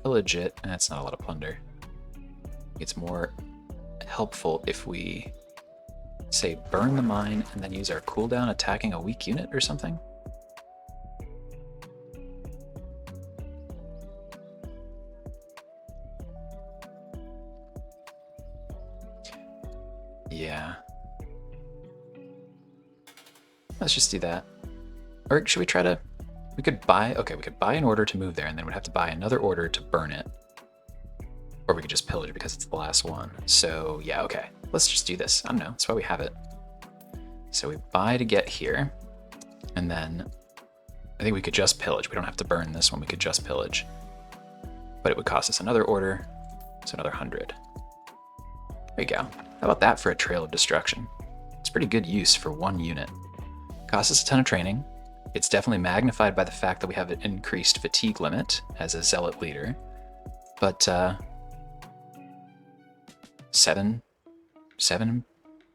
Pillage it, and that's not a lot of plunder. It's more helpful if we say burn the mine and then use our cooldown attacking a weak unit or something. Yeah. Let's just do that. Or should we try to... we could buy... okay, we could buy an order to move there, and then we'd have to buy another order to burn it. Or we could just pillage it because it's the last one. So, yeah, okay. Let's just do this. I don't know. That's why we have it. So we buy to get here. And then I think we could just pillage. We don't have to burn this one. We could just pillage. But it would cost us another order. So another 100. There you go. How about that for a trail of destruction? It's pretty good use for 1 unit. Costs us a ton of training. It's definitely magnified by the fact that we have an increased fatigue limit as a zealot leader. But, 7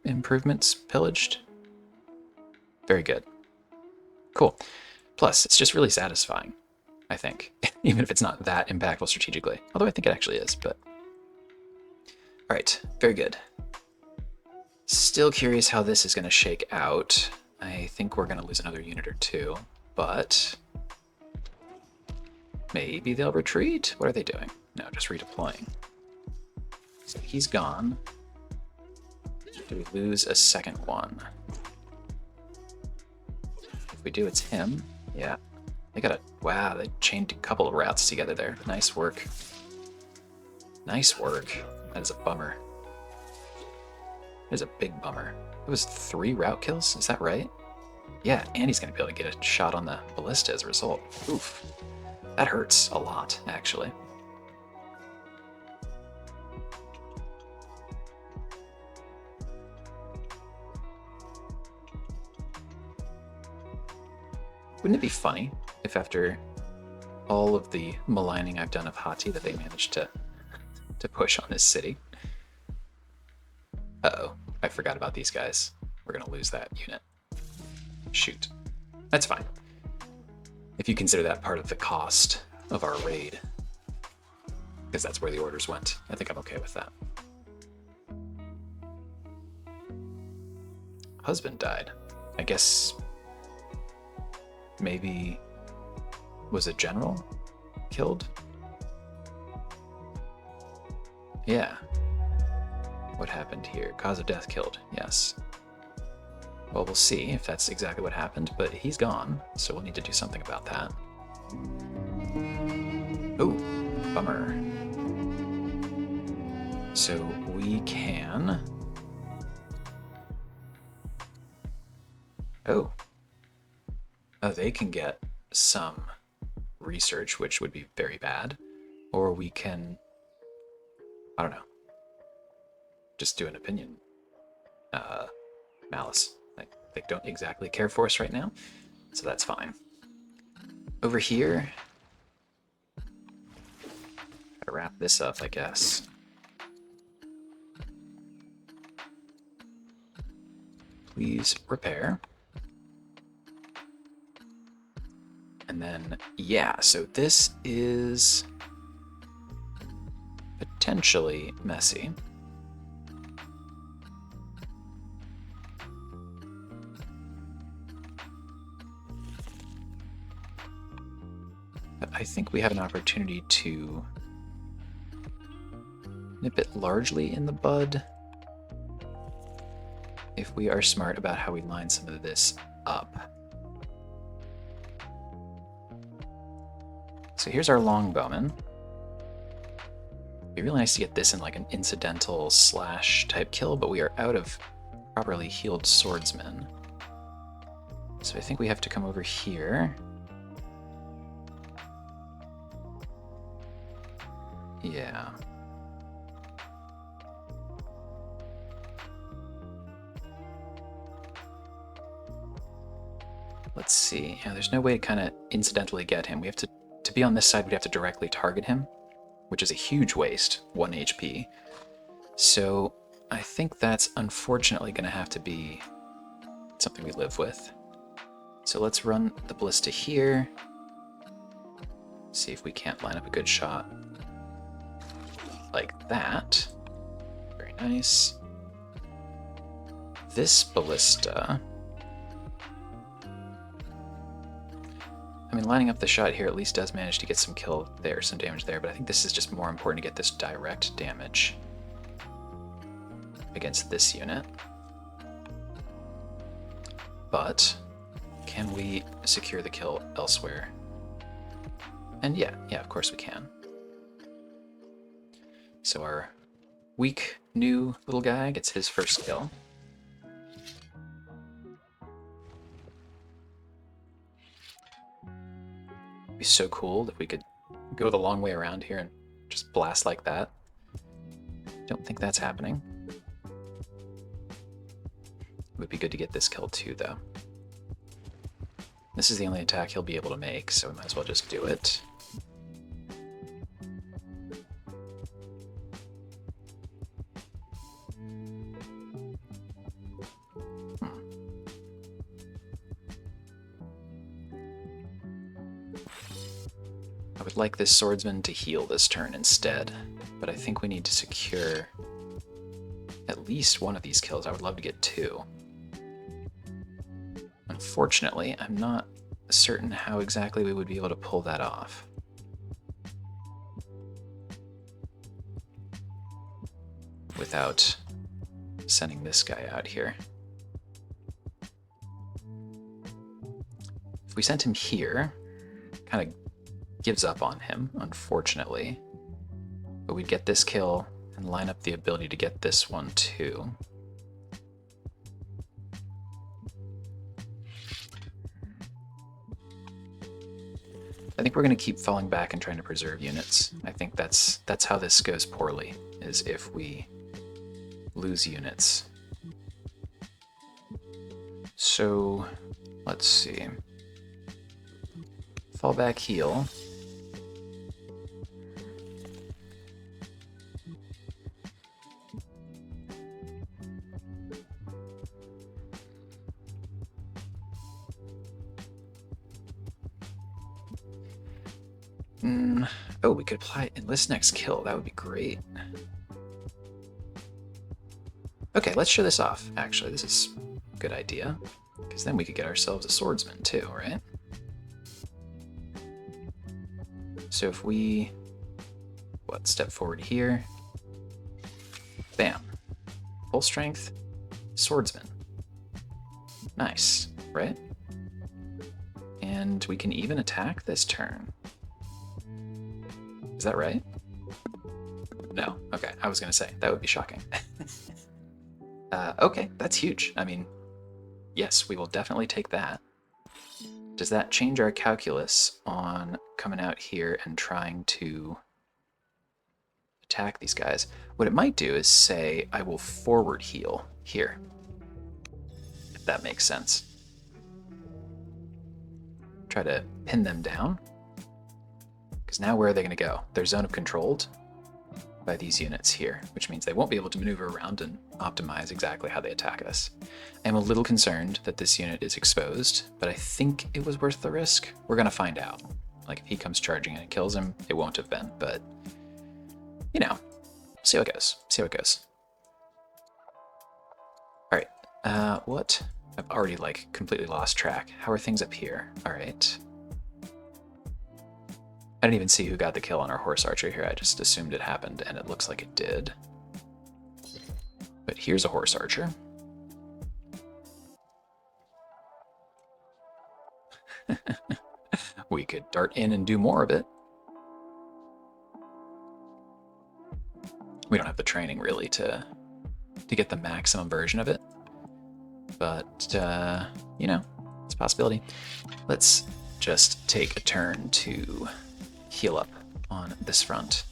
improvements pillaged. Very good. Cool. Plus, it's just really satisfying, I think, even if it's not that impactful strategically. Although I think it actually is, but... all right, very good. Still curious how this is going to shake out. I think we're going to lose another unit or 2, but maybe they'll retreat? What are they doing? No, just redeploying. So he's gone. Do we lose a second one? If we do, it's him. Yeah. They got a... wow, they chained a couple of routes together there. Nice work. Nice work. That is a bummer. That is a big bummer. It was 3 route kills, is that right? Yeah, and he's going to be able to get a shot on the ballista as a result. Oof. That hurts a lot, actually. Wouldn't it be funny if after all of the maligning I've done of Hatti that they managed to push on this city? Uh-oh, I forgot about these guys. We're gonna lose that unit. Shoot. That's fine. If you consider that part of the cost of our raid, because that's where the orders went, I think I'm okay with that. Husband died. I guess maybe was a general killed? Yeah. What happened here? Cause of death killed. Yes. Well, we'll see if that's exactly what happened, but he's gone, so we'll need to do something about that. Oh, bummer. So we can... Oh. Oh, they can get some research, which would be very bad. Or we can... I don't know. Just do an opinion. Malice. They don't exactly care for us right now, so that's fine. Over here... Gotta wrap this up, I guess. Please repair. And then, yeah, so this is potentially messy. But I think we have an opportunity to nip it largely in the bud if we are smart about how we line some of this up. So here's our longbowman. It'd be really nice to get this in like an incidental slash type kill, but we are out of properly healed swordsmen. So I think we have to come over here. Yeah. Let's see. Yeah, there's no way to kind of incidentally get him. We have to be on this side, we'd have to directly target him, which is a huge waste, 1 HP. So I think that's unfortunately going to have to be something we live with. So let's run the ballista here. See if we can't line up a good shot like that. Very nice. This ballista... I mean, lining up the shot here at least does manage to get some kill there, some damage there, but I think this is just more important to get this direct damage against this unit. But can we secure the kill elsewhere? And yeah, of course we can. So our weak new little guy gets his first kill. It'd be so cool if we could go the long way around here and just blast like that. Don't think that's happening. It would be good to get this kill too, though. This is the only attack he'll be able to make, so we might as well just do it. I would like this swordsman to heal this turn instead, but I think we need to secure at least one of these kills. I would love to get 2. Unfortunately, I'm not certain how exactly we would be able to pull that off. Without sending this guy out here. If we sent him here, kind of gives up on him, unfortunately. But we'd get this kill and line up the ability to get this one too. I think we're going to keep falling back and trying to preserve units. I think that's how this goes poorly, is if we lose units. So, let's see. Fall back, heal. Oh, we could apply enlist next kill. That would be great. Okay, let's show this off, actually. This is a good idea, because then we could get ourselves a swordsman too, right? So if we, step forward here, bam. full strength, swordsman. Nice, right? And we can even attack this turn. Is that right? No. Okay, I was going to say, that would be shocking. Okay, that's huge. I mean, yes, we will definitely take that. Does that change our calculus on coming out here and trying to attack these guys? What it might do is say, I will forward heal here. If that makes sense. Try to pin them down. Because now where are they going to go? Their zone of controlled by these units here, which means they won't be able to maneuver around and optimize exactly how they attack us. I'm a little concerned that this unit is exposed, but I think it was worth the risk. We're going to find out. Like, if he comes charging and kills him, it won't have been, but, you know, see how it goes. See how it goes. All right, what? I've already, like, completely lost track. How are things up here? All right. I didn't even see who got the kill on our horse archer here. I just assumed it happened, and it looks like it did. But here's a horse archer. We could dart in and do more of it. We don't have the training, really, to get the maximum version of it. But, you know, it's a possibility. Let's just take a turn to heal up on this front.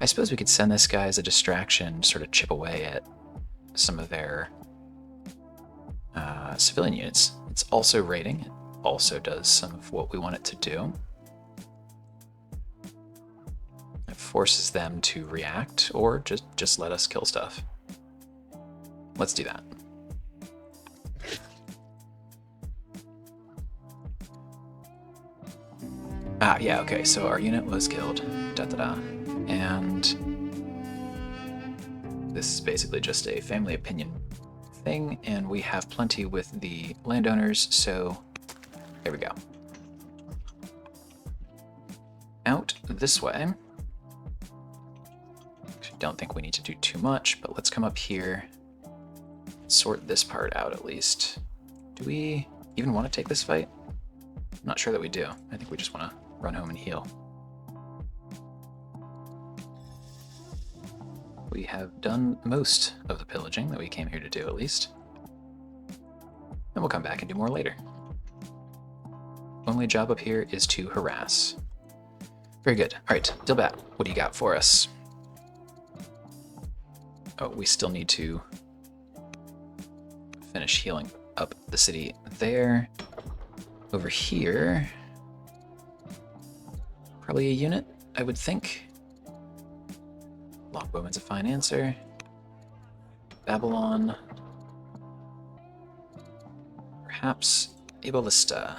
I suppose we could send this guy as a distraction, sort of chip away at some of their civilian units. It's also raiding. It also does some of what we want it to do. It forces them to react or just let us kill stuff. Let's do that. Ah, yeah, okay, so our unit was killed. Da-da-da. And this is basically just a family opinion thing, and we have plenty with the landowners, so there we go. Out this way. Actually, don't think we need to do too much, but let's come up here, sort this part out at least. Do we even want to take this fight? I'm not sure that we do. I think we just want to run home and heal. We have done most of the pillaging that we came here to do, at least. And we'll come back and do more later. Only job up here is to harass. Very good. All right, Dilbat, what do you got for us? Oh, we still need to finish healing up the city there. Over here, probably a unit, I would think. Longbowman's a fine answer. Babylon. Perhaps a ballista.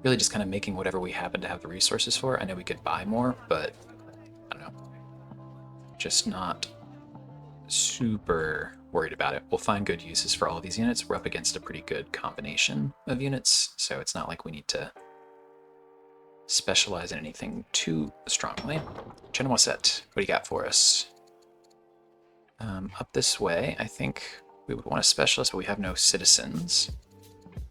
Really just kind of making whatever we happen to have the resources for. I know we could buy more, but I don't know. Just not super worried about it. We'll find good uses for all of these units. We're up against a pretty good combination of units, so it's not like we need to specialize in anything too strongly. Genoiset, what do you got for us? Up this way, I think we would want a specialist, but we have no citizens.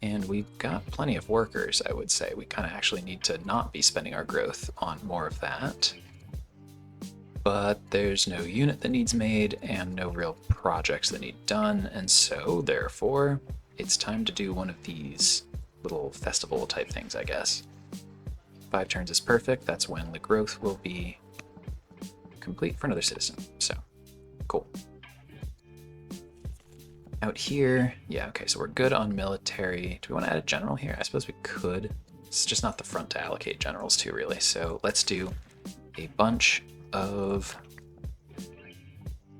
And we've got plenty of workers, I would say. We kind of actually need to not be spending our growth on more of that. But there's no unit that needs made and no real projects that need done, and so, therefore, it's time to do one of these little festival type things, I guess. 5 turns is perfect. That's when the growth will be complete for another citizen. So, cool. Out here, yeah, okay, so we're good on military. Do we want to add a general here? I suppose we could. It's just not the front to allocate generals to, really. So let's do a bunch of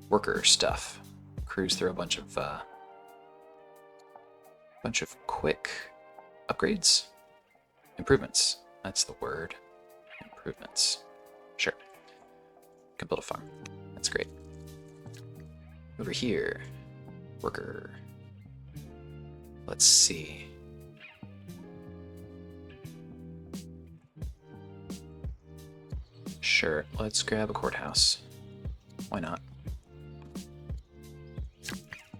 worker stuff. Cruise through a bunch of quick upgrades, improvements. That's the word. Improvements. Sure. Can build a farm. That's great. Over here, worker. Let's see. Sure, let's grab a courthouse. Why not?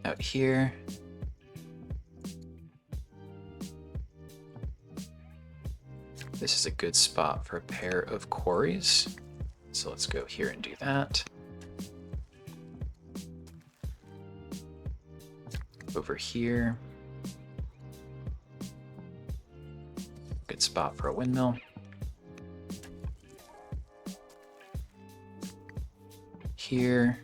Out here. This is a good spot for a pair of quarries. So let's go here and do that. Over here. Good spot for a windmill. Here.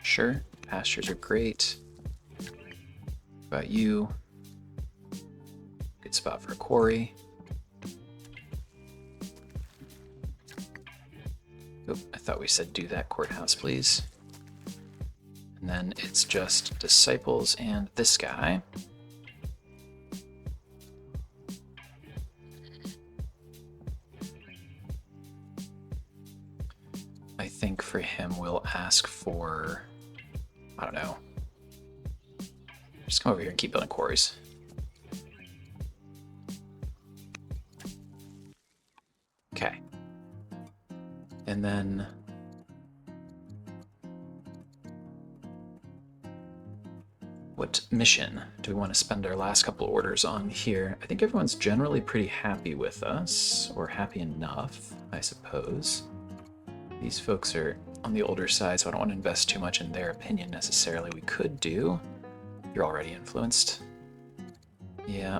Sure, pastures are great. What about you? Good spot for a quarry. Oh, I thought we said do that courthouse, please. And then it's just disciples and this guy. I think for him we'll ask for, I don't know. Just come over here and keep building quarries. Okay. And then what mission do we want to spend our last couple of orders on here? I think everyone's generally pretty happy with us, or happy enough, I suppose. These folks are on the older side, so I don't want to invest too much in their opinion necessarily. We could do... You're already influenced. Yeah.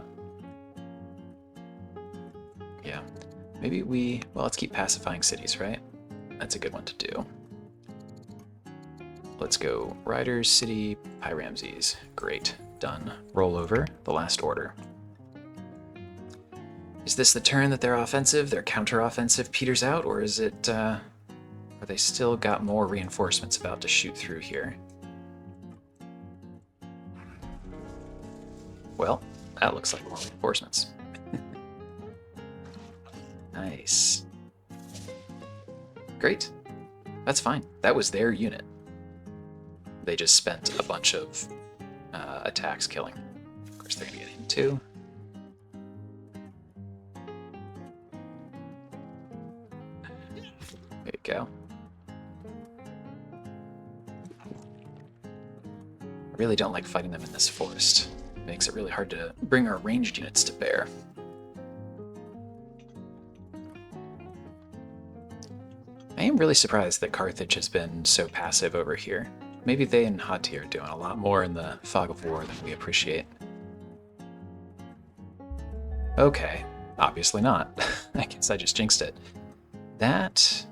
Yeah. Maybe we... Well, let's keep pacifying cities, right? That's a good one to do. Let's go Riders, City, Pi Ramses. Great. Done. Roll over. The last order. Is this the turn that their offensive, their counter-offensive peters out, or is it... Are they still got more reinforcements about to shoot through here? Well, that looks like more reinforcements. Nice. Great. That's fine. That was their unit. They just spent a bunch of attacks killing. Of course, they're going to get him too. There you go. I really don't like fighting them in this forest. It makes it really hard to bring our ranged units to bear. I am really surprised that Carthage has been so passive over here. Maybe they and Hatti are doing a lot more in the fog of war than we appreciate. Okay, obviously not. I guess I just jinxed it. That...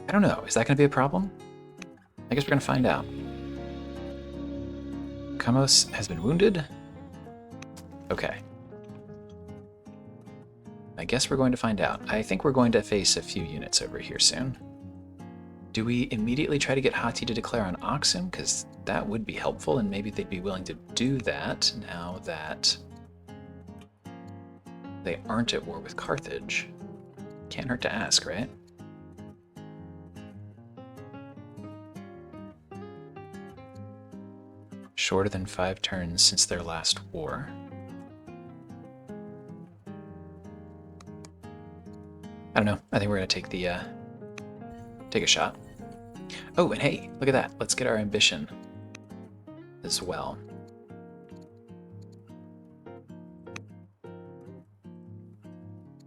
I don't know, is that going to be a problem? I guess we're going to find out. Kamos has been wounded? Okay. I guess we're going to find out. I think we're going to face a few units over here soon. Do we immediately try to get Hatti to declare on Oxum? Because that would be helpful, and maybe they'd be willing to do that now that they aren't at war with Carthage. Can't hurt to ask, right? Shorter than 5 turns since their last war. I don't know. I think we're gonna take the take a shot. Oh, and hey, look at that. Let's get our ambition as well.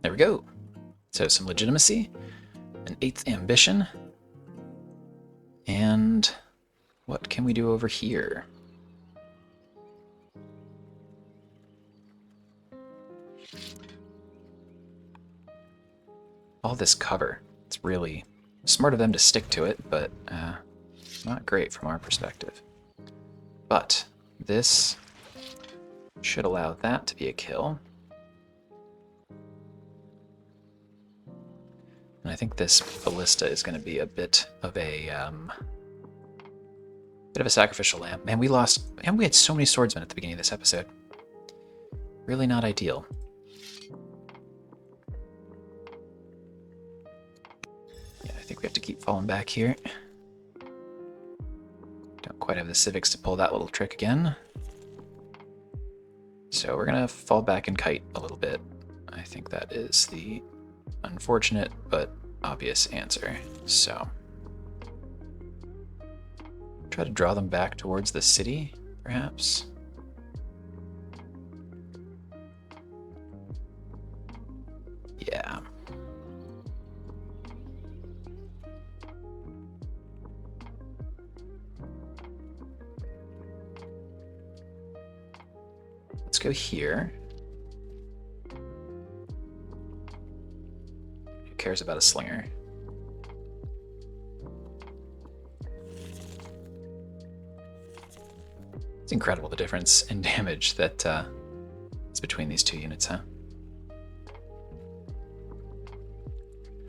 There we go. So some legitimacy, an 8th ambition, and what can we do over here? All this cover. It's really smart of them to stick to it, but not great from our perspective. But this should allow that to be a kill. And I think this ballista is going to be a bit of a sacrificial lamb. Man, we lost. And we had so many swordsmen at the beginning of this episode. Really not ideal. I think we have to keep falling back here. Don't quite have the civics to pull that little trick again. So we're gonna fall back and kite a little bit. I think that is the unfortunate but obvious answer. So, try to draw them back towards the city, perhaps? Yeah. Let's go here. Who cares about a slinger? It's incredible the difference in damage that is between these two units, huh?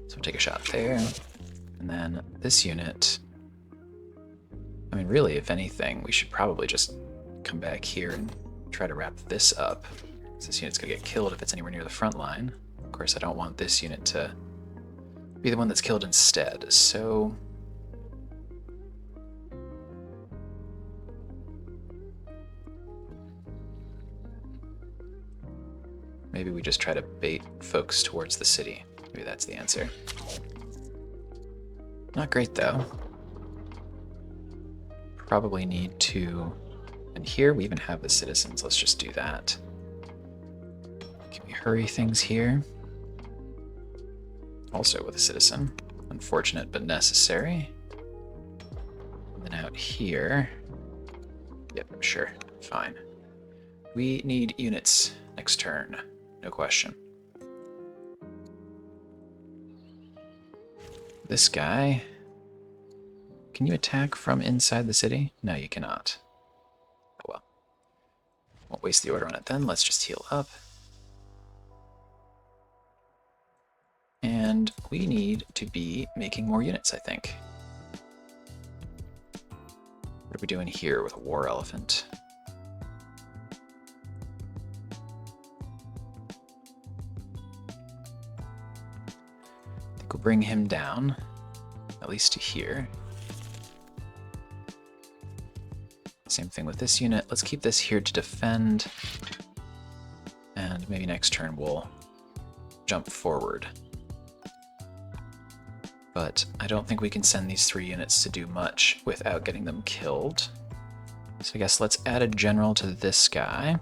So we'll take a shot there. And then this unit, I mean, really, if anything, we should probably just come back here and try to wrap this up. This unit's gonna get killed if it's anywhere near the front line. Of course, I don't want this unit to be the one that's killed instead, so... maybe we just try to bait folks towards the city. Maybe that's the answer. Not great, though. Probably need to... and here we even have the citizens. Let's just do that. Can we hurry things here? Also with a citizen. Unfortunate but necessary. And then out here... yep, sure. Fine. We need units next turn. No question. This guy... can you attack from inside the city? No, you cannot. Oh well. Won't waste the order on it then. Let's just heal up. And we need to be making more units, I think. What are we doing here with a war elephant? I think we'll bring him down, at least to here. Same thing with this unit. Let's keep this here to defend. And maybe next turn we'll jump forward. But I don't think we can send these 3 units to do much without getting them killed. So I guess let's add a general to this guy.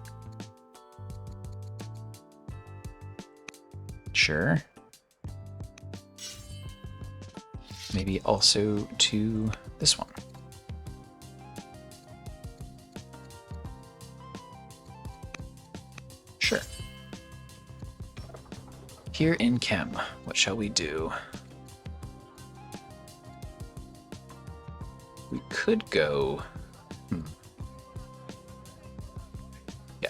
Sure. Maybe also to this one. Sure. Here in Chem, what shall we do? We could go... yeah,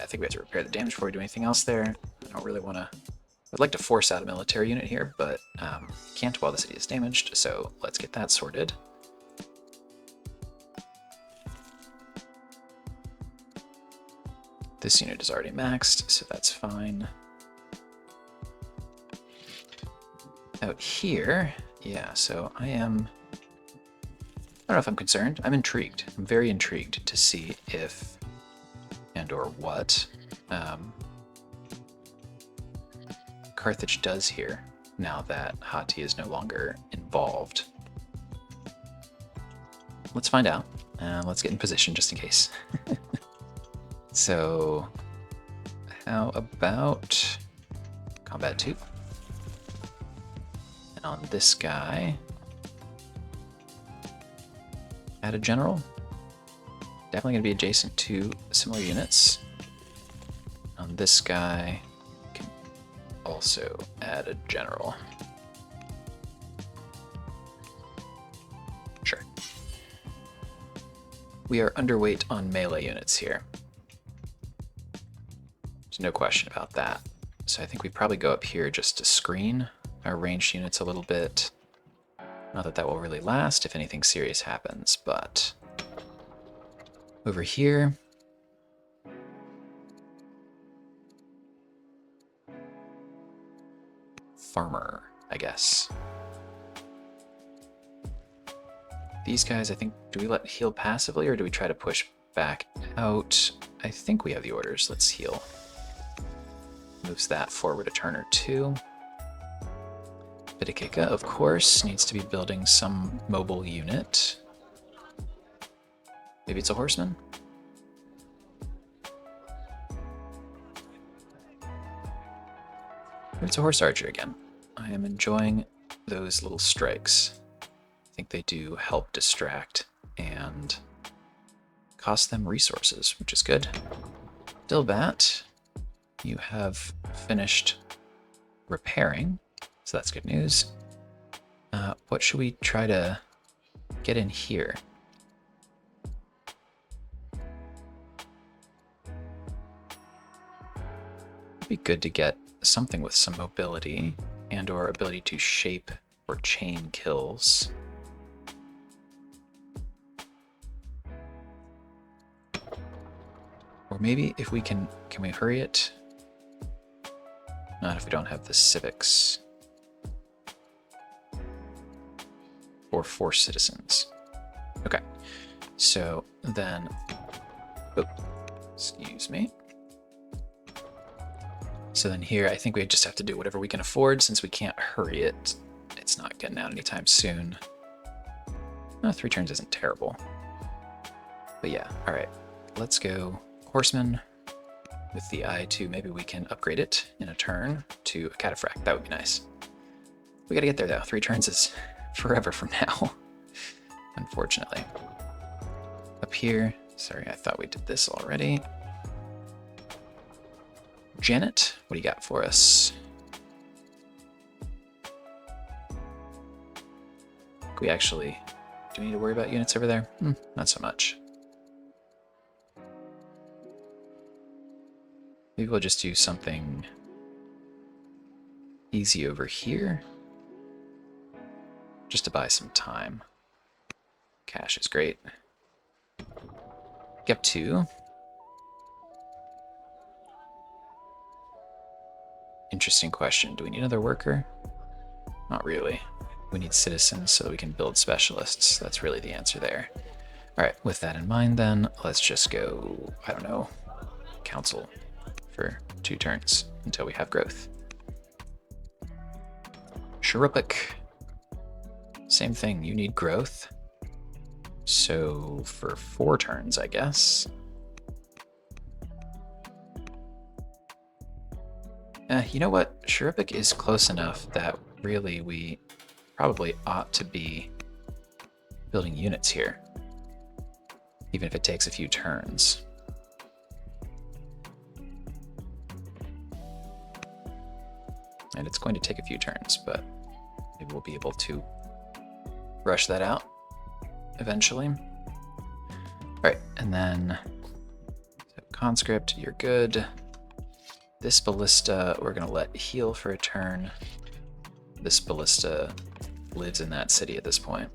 I think we have to repair the damage before we do anything else there. I don't really want to... I'd like to force out a military unit here, but can't while the city is damaged, so let's get that sorted. This unit is already maxed, so that's fine. Out here, yeah, so I am... I don't know if I'm concerned. I'm intrigued. I'm very intrigued to see if and or what Carthage does here now that Hatti is no longer involved. Let's find out. Let's get in position just in case. So, how about combat 2? And on this guy, add a general. Definitely going to be adjacent to similar units. On this guy, can also add a general. Sure. We are underweight on melee units here. There's no question about that. So I think we probably go up here just to screen our ranged units a little bit. Not that that will really last if anything serious happens, but over here, farmer, I guess. These guys, I think, do we let heal passively or do we try to push back out? I think we have the orders. Let's heal. moves that forward a turn or two. Bitakika, of course, needs to be building some mobile unit. Maybe it's a horseman? Maybe it's a horse archer again. I am enjoying those little strikes. I think they do help distract and cost them resources, which is good. Dilbat, you have finished repairing, so that's good news. What should we try to get in here? It'd be good to get something with some mobility and or ability to shape or chain kills. Or maybe if we can we hurry it? Not if we don't have the civics. Or force citizens. Okay, so then, oh, excuse me. So then here, I think we just have to do whatever we can afford since we can't hurry it. It's not getting out anytime soon. No, 3 turns isn't terrible. But yeah, all right, let's go horseman with the eye to maybe we can upgrade it in a turn to a cataphract. That would be nice. We gotta get there though. 3 turns is forever from now, unfortunately. Up here, sorry, I thought we did this already. Janet, what do you got for us? We actually, do we need to worry about units over there? Not so much. Maybe we'll just do something easy over here, just to buy some time. Cash is great. Get 2. Interesting question. Do we need another worker? Not really. We need citizens so that we can build specialists. That's really the answer there. All right, with that in mind then, let's just go, I don't know, council for 2 turns until we have growth. Sharupik. Same thing, you need growth. So for 4 turns, I guess. You know what? Sharupik is close enough that really we probably ought to be building units here, even if it takes a few turns. And it's going to take a few turns, but maybe we'll be able to rush that out eventually. All right, and then so conscript, you're good. This ballista, we're gonna let heal for a turn. This ballista lives in that city at this point.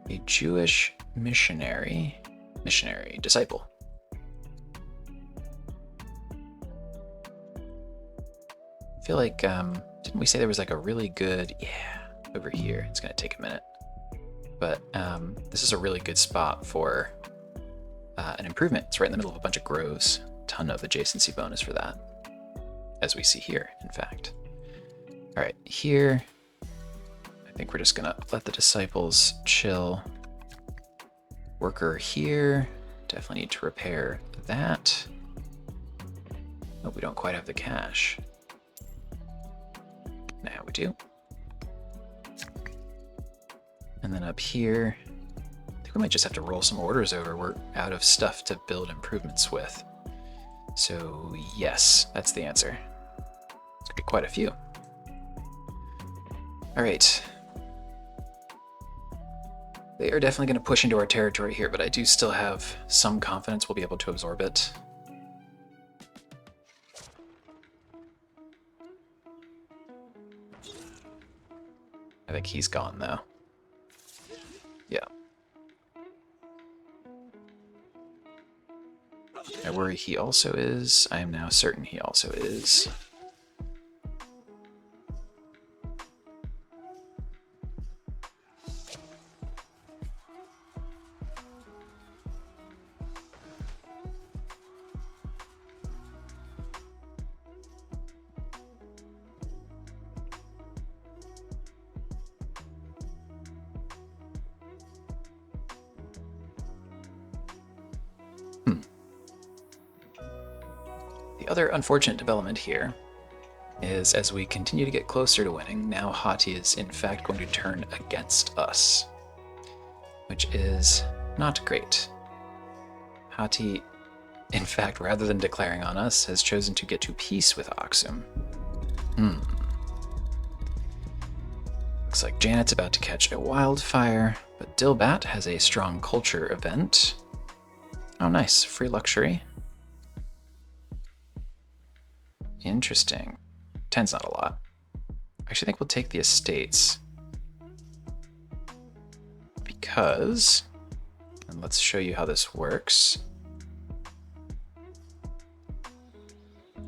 A Jewish missionary disciple. I feel like, didn't we say there was like a really good, yeah, over here. It's gonna take a minute. But this is a really good spot for an improvement. It's right in the middle of a bunch of groves. Ton of adjacency bonus for that, as we see here, in fact. All right, here, I think we're just gonna let the disciples chill. Worker here, definitely need to repair that. Oh, we don't quite have the cash. Now we do. And then up here, I think we might just have to roll some orders over. We're out of stuff to build improvements with. So yes, that's the answer. It's gonna be quite a few. All right. They are definitely gonna push into our territory here, but I do still have some confidence we'll be able to absorb it. I think he's gone though. Yeah. I worry he also is. I am now certain he also is. The other unfortunate development here is as we continue to get closer to winning, now Hatti is in fact going to turn against us, which is not great. Hatti, in fact, rather than declaring on us, has chosen to get to peace with Aksum. Looks like Janet's about to catch a wildfire, but Dilbat has a strong culture event. Oh nice, free luxury. Interesting. 10's not a lot. I actually think we'll take the estates. Because, and let's show you how this works.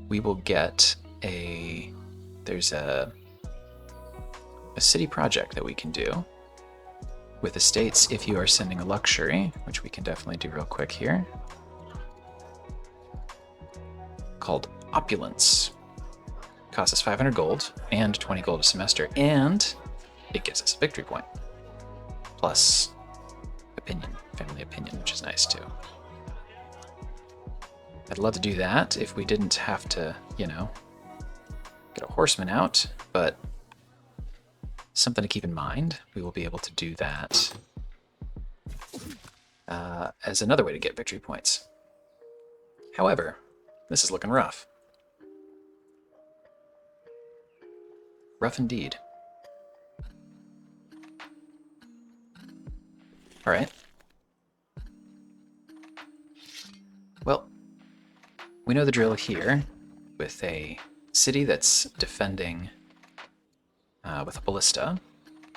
We will get there's a city project that we can do with estates if you are sending a luxury, which we can definitely do real quick here, called Opulence. Costs us 500 gold and 20 gold a semester, and it gives us a victory point. Plus opinion, family opinion, which is nice too. I'd love to do that if we didn't have to, you know, get a horseman out, but something to keep in mind. We will be able to do that as another way to get victory points. However, this is looking rough. Rough indeed. All right. Well, we know the drill here with a city that's defending with a ballista.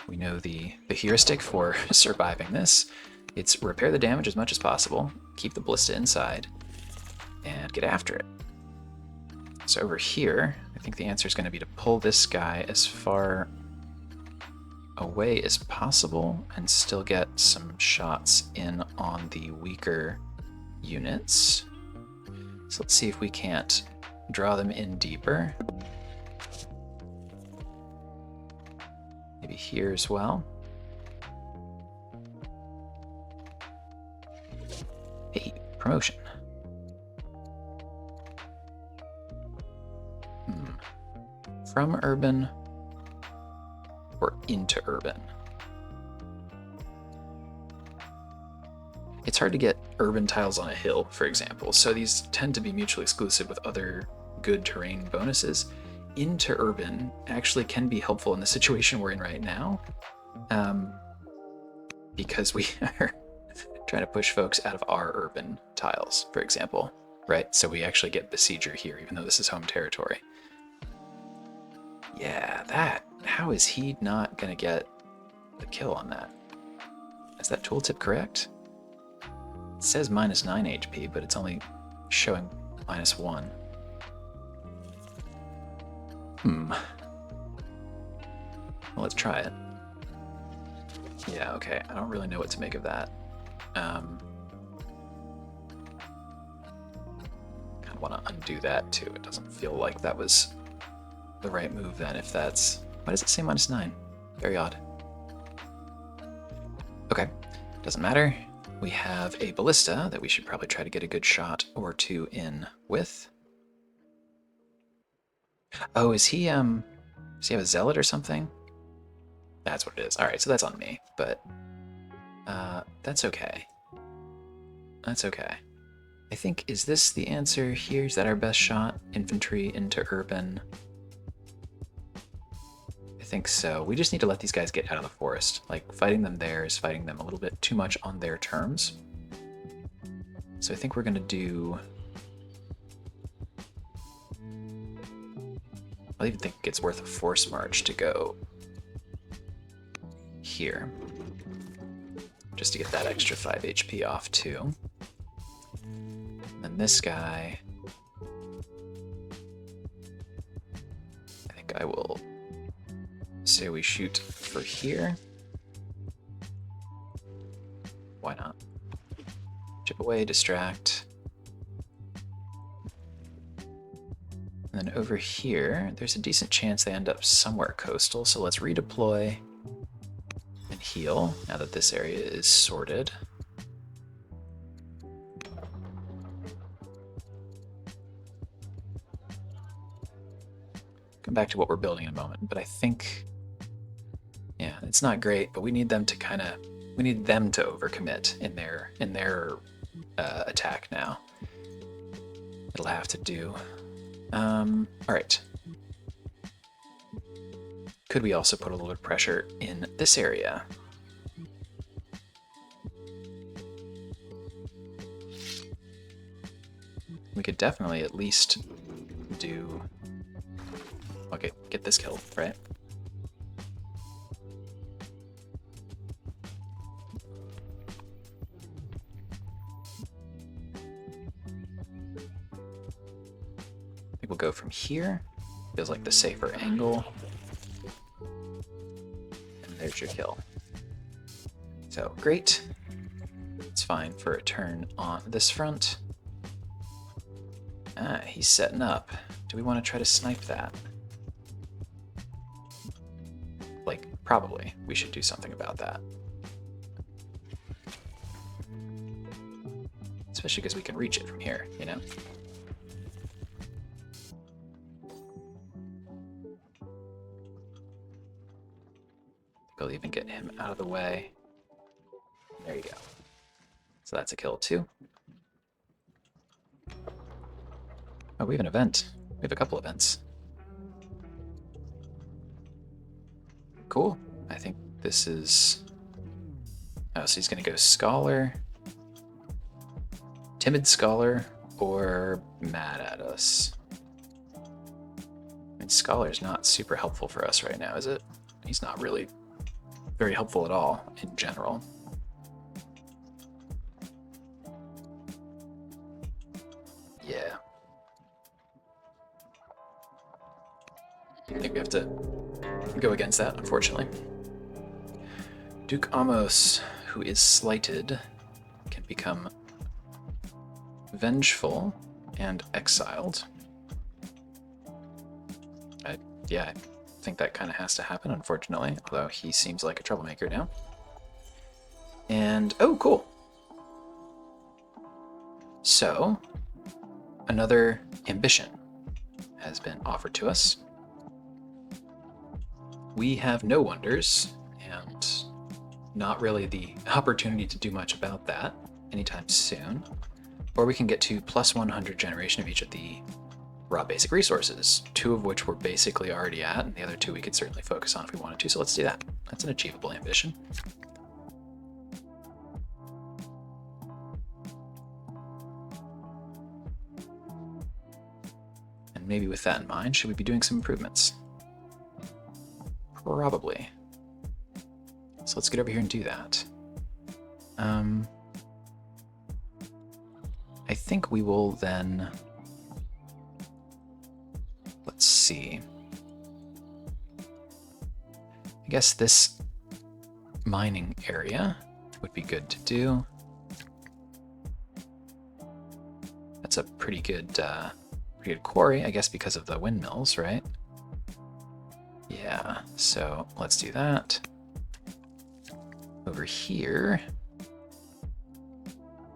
We know the heuristic for surviving this. It's repair the damage as much as possible, keep the ballista inside, and get after it. So over here, I think the answer is going to be to pull this guy as far away as possible and still get some shots in on the weaker units. So let's see if we can't draw them in deeper. Maybe here as well. Hey, promotion. From urban or into urban? It's hard to get urban tiles on a hill, for example, so these tend to be mutually exclusive with other good terrain bonuses. Into urban actually can be helpful in the situation we're in right now, because we are trying to push folks out of our urban tiles, for example, right? So we actually get Besieger here, even though this is home territory. Yeah, how is he not gonna get the kill on that? Is that tooltip correct? It says -9 HP, but it's only showing -1. Well, let's try it. Yeah, okay, I don't really know what to make of that. Kind of want to undo that too. It doesn't feel like that was the right move then, if that's... Why does it say -9? Very odd. Okay, doesn't matter. We have a ballista that we should probably try to get a good shot or two in with. Oh, does he have a zealot or something? That's what it is. Alright, so that's on me, but that's okay. That's okay. I think, is this the answer here? Is that our best shot? Infantry into urban? I think so. We just need to let these guys get out of the forest. Like, fighting them there is fighting them a little bit too much on their terms. So I think we're gonna do... I even think it's worth a force march to go here, just to get that extra 5 HP off too. And then this guy, I think I will say we shoot for here. Why not? Chip away, distract. And then over here, there's a decent chance they end up somewhere coastal, so let's redeploy and heal now that this area is sorted. come back to what we're building in a moment, but I think, yeah, it's not great, but we need them to we need them to overcommit in their attack now. It'll have to do. All right. Could we also put a little bit of pressure in this area? We could definitely at least do... Okay, get this killed, right? I think we'll go from here. Feels like the safer angle. And there's your kill. So, great. It's fine for a turn on this front. Ah, he's setting up. Do we want to try to snipe that? Like, probably. We should do something about that. Especially because we can reach it from here, you know? We'll even get him out of the way. There you go. So that's a kill too. Oh, we have an event. We have a couple events. Cool. I think this is... Oh, so he's going to go Scholar, Timid Scholar, or Mad at us. I mean, Scholar's not super helpful for us right now, is it? He's not really very helpful at all, in general. Yeah. I think we have to go against that, unfortunately. Duke Amos, who is slighted, can become vengeful and exiled. Yeah, I think that kind of has to happen, unfortunately, although he seems like a troublemaker now. And, oh, cool. So, another ambition has been offered to us. We have no wonders, and not really the opportunity to do much about that anytime soon. Or we can get to plus 100 generation of each of the raw basic resources, 2 of which we're basically already at, and the other 2 we could certainly focus on if we wanted to, so let's do that. That's an achievable ambition. And maybe with that in mind, should we be doing some improvements? Probably. So let's get over here and do that. I think we will then... Let's see. I guess this mining area would be good to do. That's a pretty good quarry, I guess, because of the windmills, right? Yeah, so let's do that. Over here.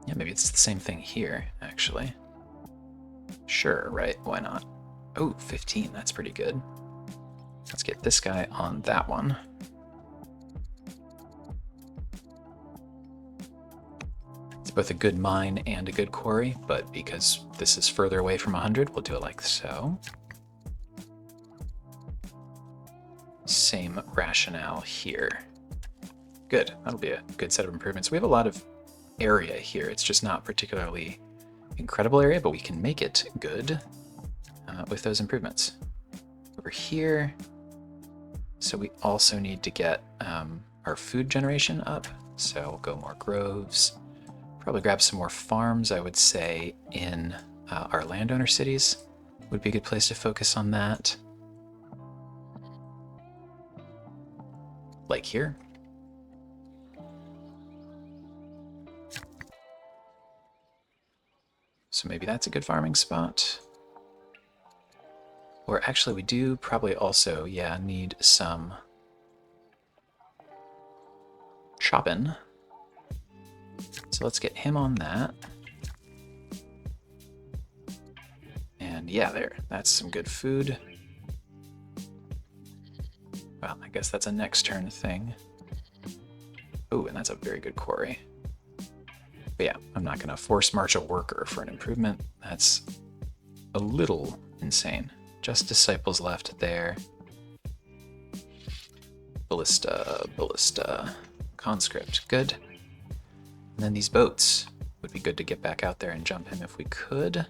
Yeah, maybe it's the same thing here, actually. Sure, right? Why not? Oh, 15, that's pretty good. Let's get this guy on that one. It's both a good mine and a good quarry, but because this is further away from 100, we'll do it like so. Same rationale here. Good, that'll be a good set of improvements. We have a lot of area here. It's just not particularly incredible area, but we can make it good with those improvements. Over here, so we also need to get our food generation up. So we'll go more groves. Probably grab some more farms, I would say, in our landowner cities. Would be a good place to focus on that. Like here. So maybe that's a good farming spot. Or actually we do probably also, yeah, need some chopping. So let's get him on that. And yeah, that's some good food. guess that's a next turn thing. Oh, and that's a very good quarry. But yeah, I'm not going to force march a worker for an improvement. That's a little insane. Just disciples left there. Ballista, ballista, conscript, good. And then these boats would be good to get back out there and jump him if we could.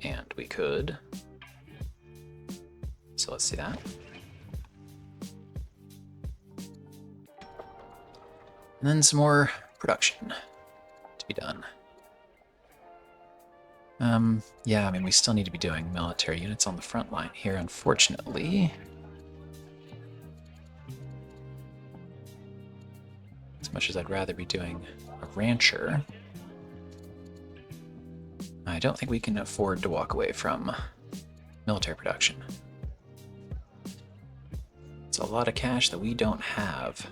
And we could. So let's see that. And then some more production to be done. Yeah, I mean, we still need to be doing military units on the front line here, unfortunately. As much as I'd rather be doing a rancher, I don't think we can afford to walk away from military production. It's a lot of cash that we don't have.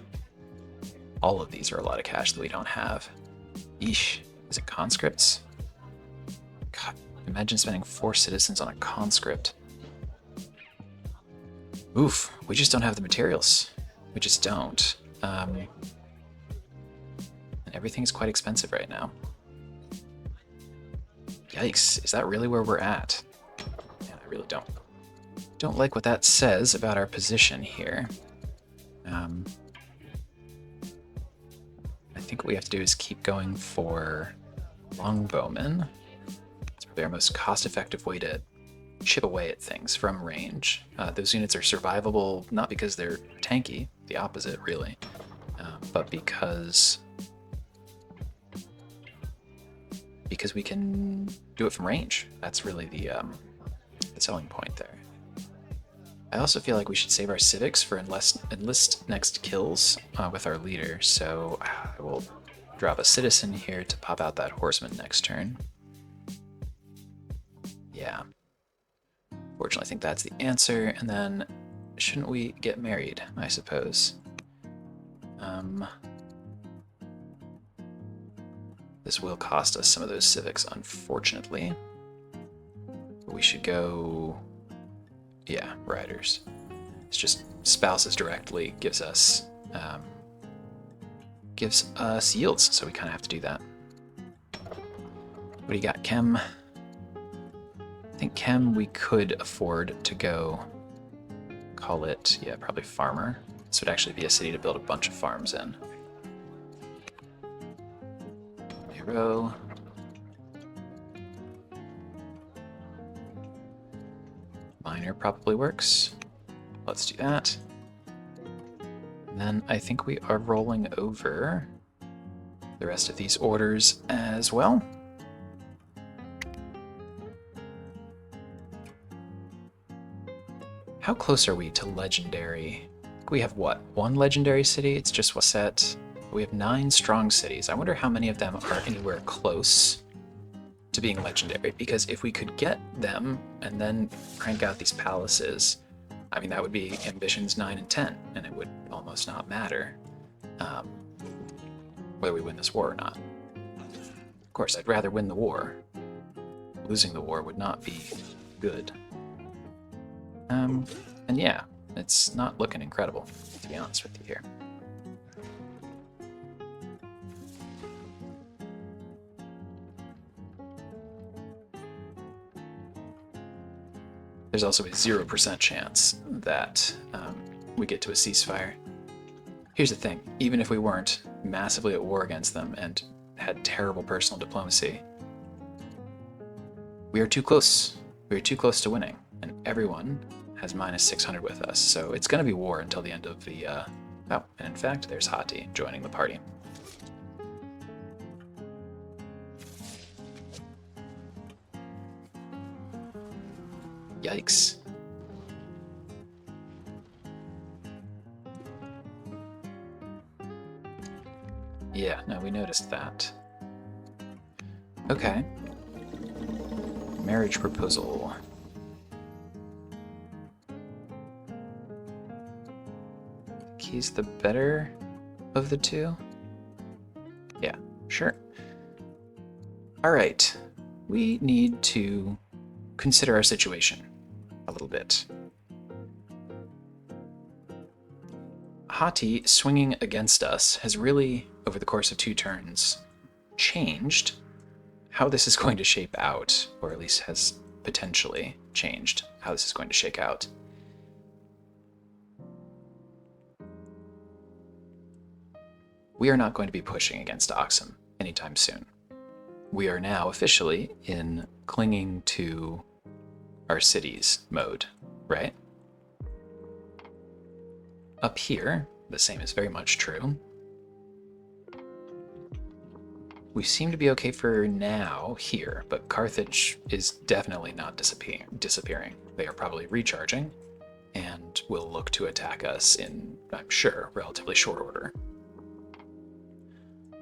All of these are a lot of cash that we don't have. Yeesh. Is it conscripts? God, imagine spending 4 citizens on a conscript. Oof, we just don't have the materials. We just don't. And everything's quite expensive right now. Yikes, is that really where we're at? Yeah, I really don't like what that says about our position here. I think what we have to do is keep going for longbowmen. It's probably our most cost-effective way to chip away at things from range. Those units are survivable, not because they're tanky, the opposite really, but because we can do it from range. That's really the selling point there. I also feel like we should save our civics for enlist next kills with our leader, so I will drop a citizen here to pop out that horseman next turn. Yeah. Fortunately, I think that's the answer, and then shouldn't we get married, I suppose? This will cost us some of those civics, unfortunately. But we should go... yeah, riders. It's just spouses directly gives us yields, so we kind of have to do that. What do you got, Chem? I think Chem we could afford to go call it, yeah, probably farmer. This would actually be a city to build a bunch of farms in. Hero. Miner probably works. Let's do that. And then I think we are rolling over the rest of these orders as well. How close are we to legendary? We have what? 1 legendary city? It's just what's set. We have 9 strong cities. I wonder how many of them are anywhere close to being legendary, because if we could get them and then crank out these palaces, I mean, that would be ambitions 9 and 10, and it would almost not matter whether we win this war or not. Of course, I'd rather win the war. Losing the war would not be good. And yeah, it's not looking incredible, to be honest with you here. There's also a 0% chance that we get to a ceasefire. Here's the thing, even if we weren't massively at war against them and had terrible personal diplomacy, we are too close. We are too close to winning, and everyone has minus 600 with us, so it's going to be war until the end of the... oh, and in fact, there's Hatti joining the party. Yikes. Yeah, no, we noticed that. Okay. Marriage proposal. He's the better of the two? Yeah, sure. Alright. We need to consider our situation a little bit. Hatti swinging against us has really, over the course of 2 turns, changed how this is going to shape out, or at least has potentially changed how this is going to shake out. We are not going to be pushing against Oxum anytime soon. We are now officially in clinging to our cities mode, right? Up here, the same is very much true. We seem to be okay for now here, but Carthage is definitely not disappearing. They are probably recharging and will look to attack us in, I'm sure, relatively short order.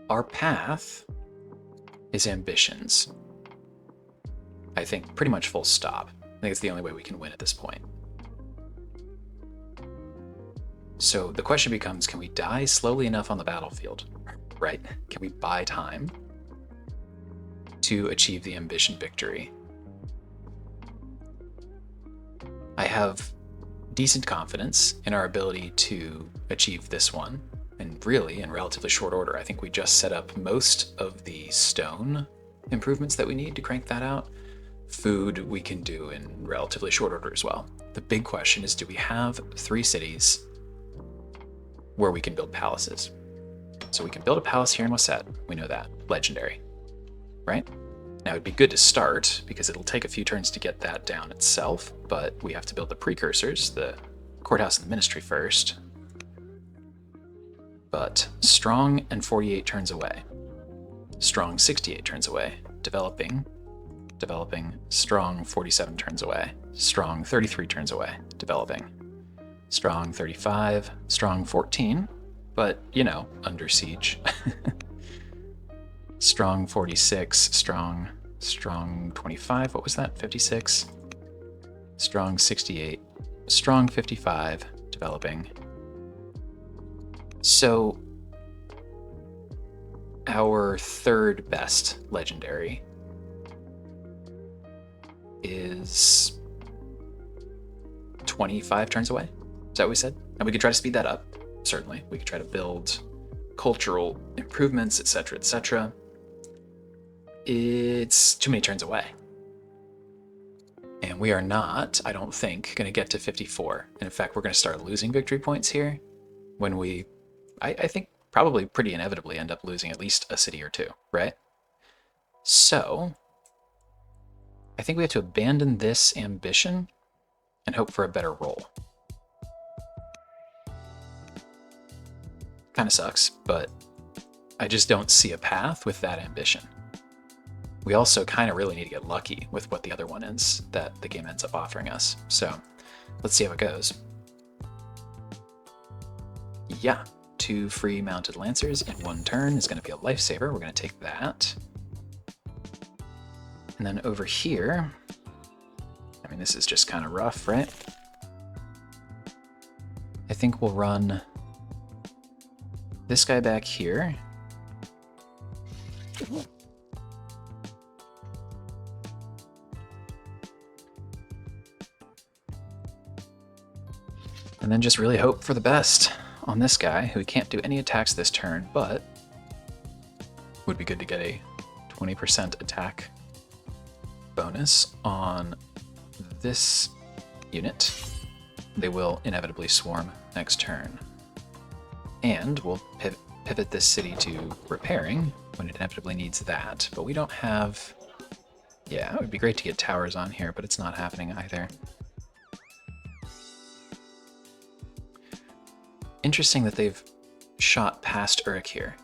Our path is ambitions. I think pretty much full stop. I think it's the only way we can win at this point. So the question becomes, can we die slowly enough on the battlefield, right? Can we buy time to achieve the ambition victory? I have decent confidence in our ability to achieve this one, and really in relatively short order. I think we just set up most of the stone improvements that we need to crank that out. Food we can do in relatively short order as well. The big question is, do we have 3 cities where we can build palaces? So we can build a palace here in Waset. We know that. Legendary. Right? Now it'd be good to start, because it'll take a few turns to get that down itself, but we have to build the precursors, the courthouse and the ministry first. But strong and 48 turns away. Strong 68 turns away. Developing, strong 47 turns away. Strong 33 turns away. Developing. Strong 35, strong 14, but, you know, under siege. Strong 46, strong 25, what was that? 56. Strong 68, strong 55, developing. So, our 3rd best legendary is 25 turns away. Is that what we said? And we could try to speed that up, certainly. We could try to build cultural improvements, etc., etc. It's too many turns away. And we are not, I don't think, going to get to 54. And in fact, we're going to start losing victory points here when we, I think, probably pretty inevitably end up losing at least a city or 2, right? So, I think we have to abandon this ambition and hope for a better roll. Kind of sucks, but I just don't see a path with that ambition. We also kind of really need to get lucky with what the other one is that the game ends up offering us. So let's see how it goes. Yeah, 2 free mounted lancers in 1 turn is going to be a lifesaver. We're going to take that. And then over here, I mean, this is just kind of rough, right? I think we'll run this guy back here. And then just really hope for the best on this guy, who can't do any attacks this turn, but would be good to get a 20% attack bonus on this unit. They will inevitably swarm next turn. And we'll pivot this city to repairing when it inevitably needs that. But we don't have... Yeah, it would be great to get towers on here, but it's not happening either. Interesting that they've shot past Uruk here.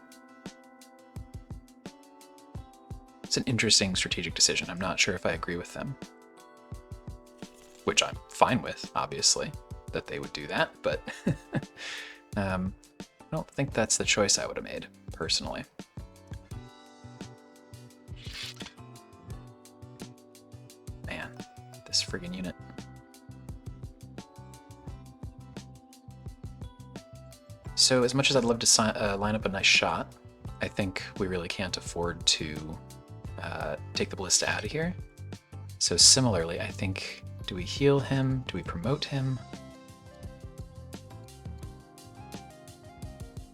It's an interesting strategic decision. I'm not sure if I agree with them. Which I'm fine with, obviously, that they would do that, but I don't think that's the choice I would have made, personally. Man, this friggin' unit. So as much as I'd love to line up a nice shot, I think we really can't afford to take the ballista out of here. So similarly, I think, do we heal him? Do we promote him?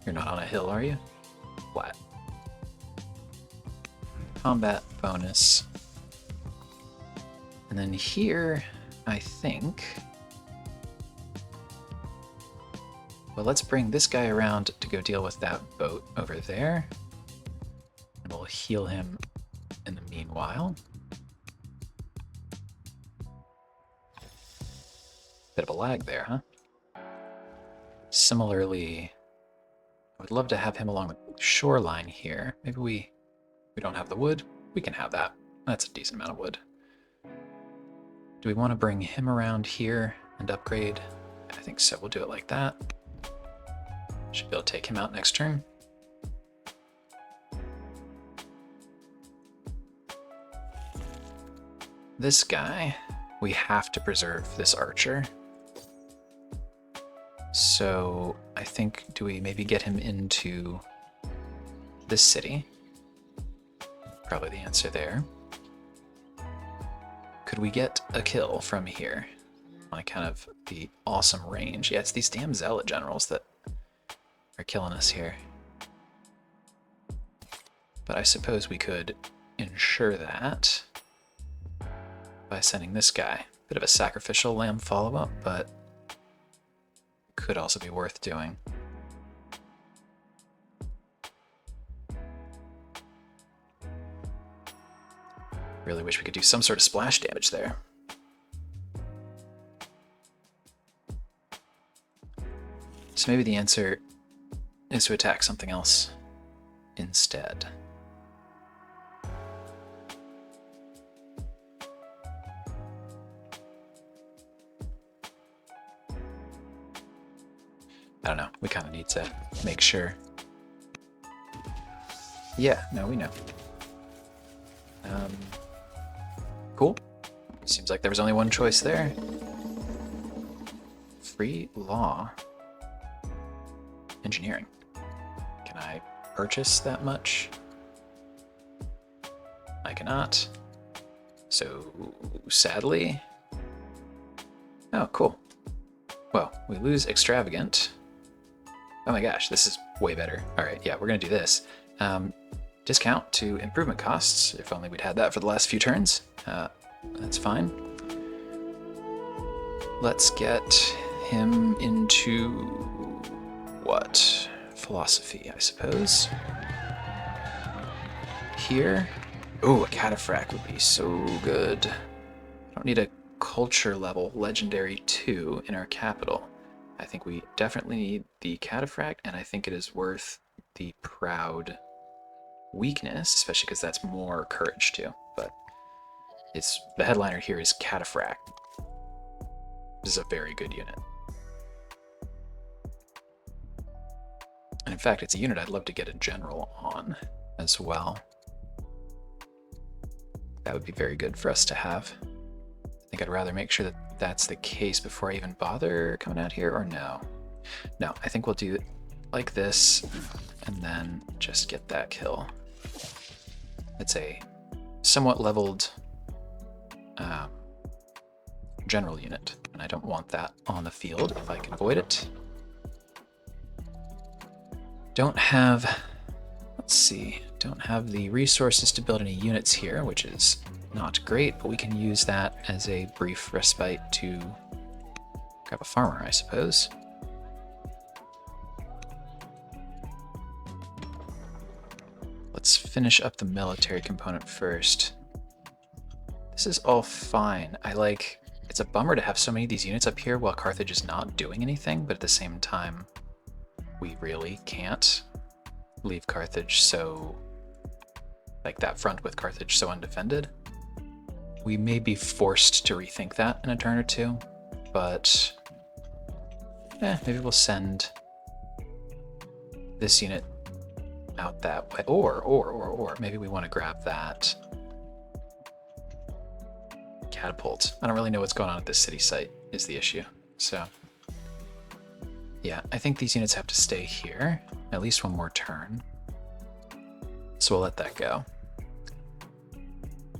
You're not on a hill, are you? Flat. Combat bonus. And then here, I think... Well, let's bring this guy around to go deal with that boat over there. And we'll heal him in the meanwhile. Bit of a lag there, huh? Similarly, I would love to have him along the shoreline here. Maybe we don't have the wood. We can have that. That's a decent amount of wood. Do we want to bring him around here and upgrade? I think so. We'll do it like that. Should be able to take him out next turn. This guy, we have to preserve this archer. So I think, do we maybe get him into this city? Probably the answer there. Could we get a kill from here on kind of the awesome range? Yeah, it's these damn zealot generals that are killing us here. But I suppose we could ensure that by sending this guy. Bit of a sacrificial lamb follow-up, but could also be worth doing. Really wish we could do some sort of splash damage there. So maybe the answer is to attack something else instead. I don't know, we kind of need to make sure. Yeah, no, we know. Cool. Seems like there was only one choice there. Free law. Engineering. Can I purchase that much? I cannot. So, sadly. Oh, cool. Well, we lose extravagant. Oh my gosh, this is way better. All right, yeah, we're gonna do this. Discount to improvement costs. If only we'd had that for the last few turns. That's fine. Let's get him into what? Philosophy, I suppose. Here. Oh, a cataphract would be so good. I don't need a culture level legendary 2 in our capital. I think we definitely need the cataphract, and I think it is worth the proud weakness, especially because that's more courage too. But it's the headliner here is cataphract. This is a very good unit. And in fact, it's a unit I'd love to get a general on as well. That would be very good for us to have. I think I'd rather make sure that that's the case before I even bother coming out here, or no? No, I think we'll do it like this, and then just get that kill. It's a somewhat leveled general unit, and I don't want that on the field if I can avoid it. Don't have, let's see, don't have the resources to build any units here, which is not great, but we can use that as a brief respite to grab a farmer, I suppose. Let's finish up the military component first. This is all fine. It's a bummer to have so many of these units up here while Carthage is not doing anything, but at the same time, we really can't leave Carthage so, like that front with Carthage so undefended. We may be forced to rethink that in a turn or two, but maybe we'll send this unit out that way, or maybe we want to grab that catapult. I don't really know what's going on at this city site is the issue. So yeah, I think these units have to stay here at least one more turn. So we'll let that go.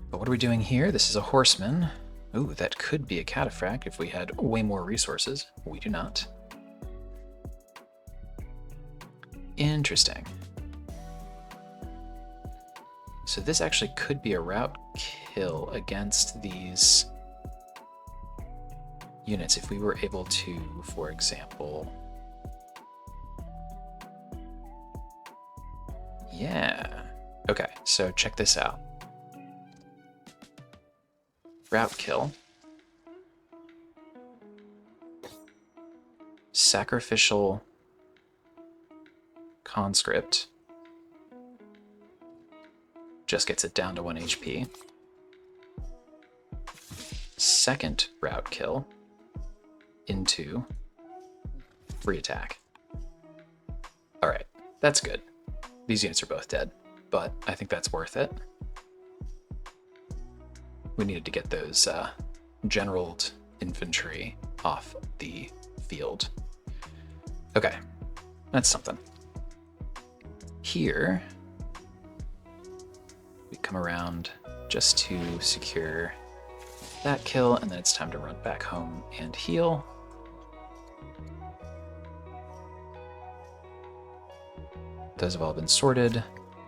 But what are we doing here? This is a horseman. Ooh, that could be a cataphract if we had way more resources. We do not. Interesting. So this actually could be a route kill against these units if we were able to, for example... Yeah. Okay, so check this out. Route kill. Sacrificial conscript. Just gets it down to 1 HP. Second route kill into free attack. Alright, that's good. These units are both dead, but I think that's worth it. We needed to get those generaled infantry off the field. Okay, that's something. Here, we come around just to secure that kill, and then it's time to run back home and heal. Those have all been sorted.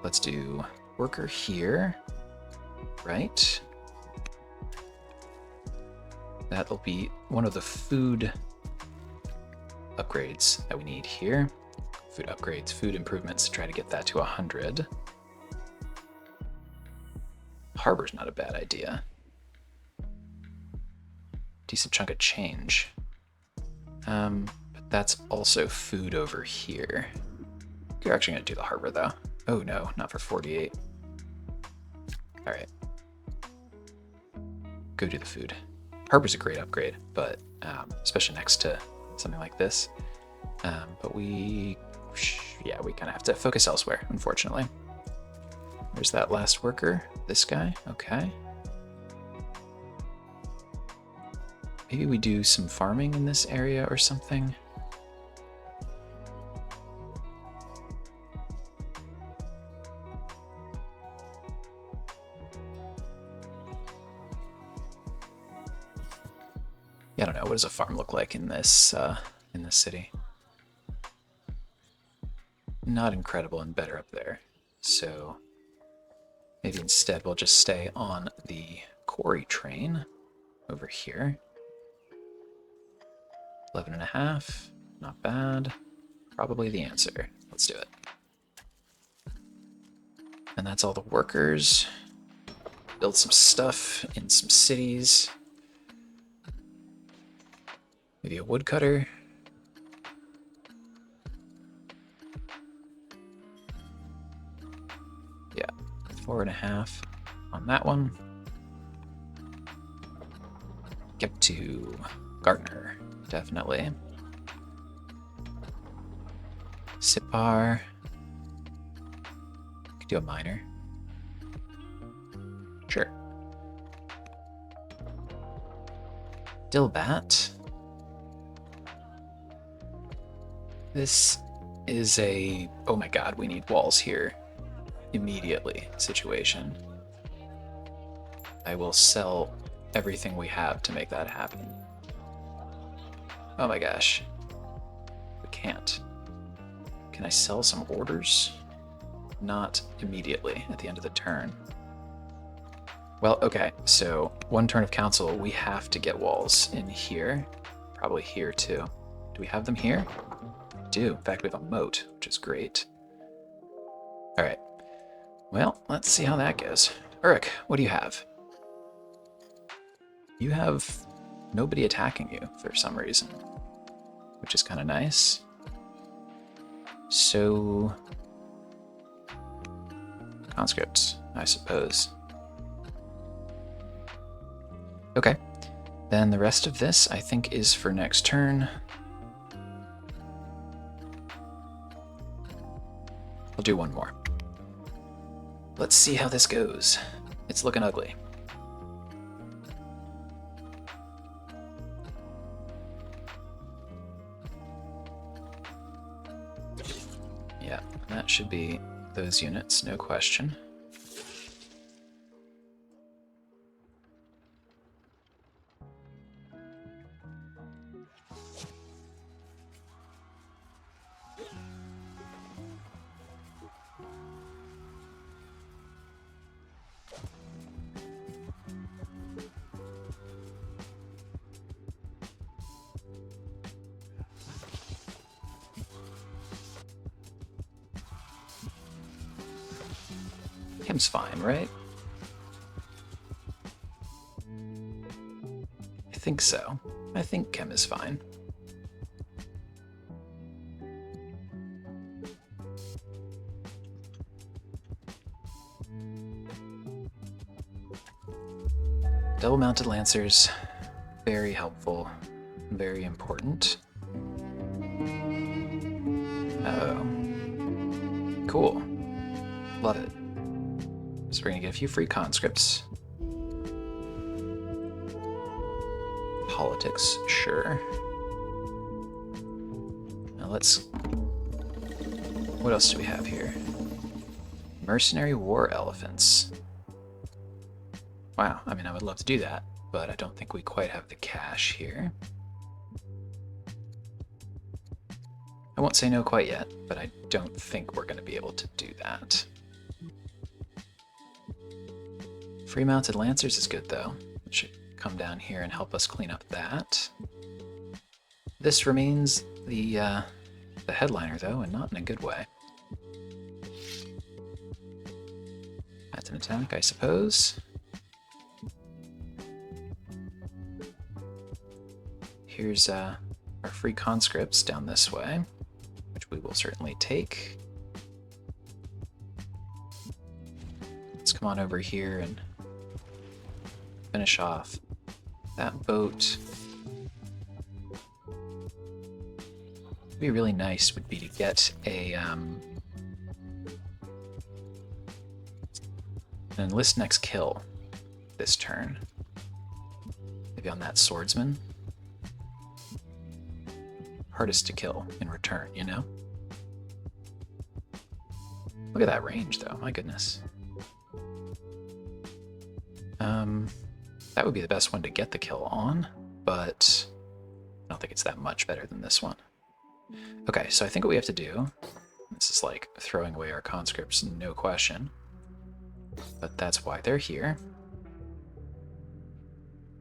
Let's do worker here, right? That'll be one of the food upgrades that we need here. Food upgrades, food improvements to try to get that to 100. Harbor's not a bad idea. Decent chunk of change. But that's also food over here. You're actually going to do the harbor, though. Oh, no, not for 48. All right. Go do the food. Harbor's a great upgrade, but especially next to something like this. But we kind of have to focus elsewhere, unfortunately. There's that last worker. This guy. Okay. Maybe we do some farming in this area or something. Yeah, I don't know. What does a farm look like in this city? Not incredible, and better up there. So maybe instead we'll just stay on the quarry train over here. 11.5, not bad. Probably the answer. Let's do it. And that's all the workers. Build some stuff in some cities. Maybe a woodcutter. Yeah, 4.5 on that one. Get to gardener, definitely. Sipar. Could do a miner. Sure. Dilbat. This is a, oh my god, we need walls here immediately situation. I will sell everything we have to make that happen. Oh my gosh. We can't. Can I sell some orders? Not immediately at the end of the turn. Well, okay, so 1 turn of council, we have to get walls in here. Probably here too. Do we have them here? We do. In fact, we have a moat, which is great. All right. Well, let's see how that goes. Uruk, what do you have? You have nobody attacking you for some reason, which is kind of nice. So, conscripts, I suppose. Okay, then the rest of this, I think, is for next turn. I'll do one more. Let's see how this goes. It's looking ugly. Yeah, that should be those units, no question. seems fine, right? I think so. I think chem is fine. Double-mounted lancers, very helpful, very important. Oh, cool. Love it. So we're gonna get a few free conscripts. Politics, sure. Now let's... What else do we have here? Mercenary war elephants. Wow, I mean, I would love to do that, but I don't think we quite have the cash here. I won't say no quite yet, but I don't think we're going to be able to do that. Free-mounted lancers is good, though. It should come down here and help us clean up that. This remains the headliner, though, and not in a good way. That's an attack, I suppose. Here's our free conscripts down this way, which we will certainly take. Let's come on over here and finish off that boat. What'd be really nice would be to get an enlist next kill this turn. Maybe on that swordsman. Hardest to kill in return, you know? Look at that range, though. My goodness. That would be the best one to get the kill on, but I don't think it's that much better than this one. Okay, so I think what we have to do, this is like throwing away our conscripts, no question, but that's why they're here.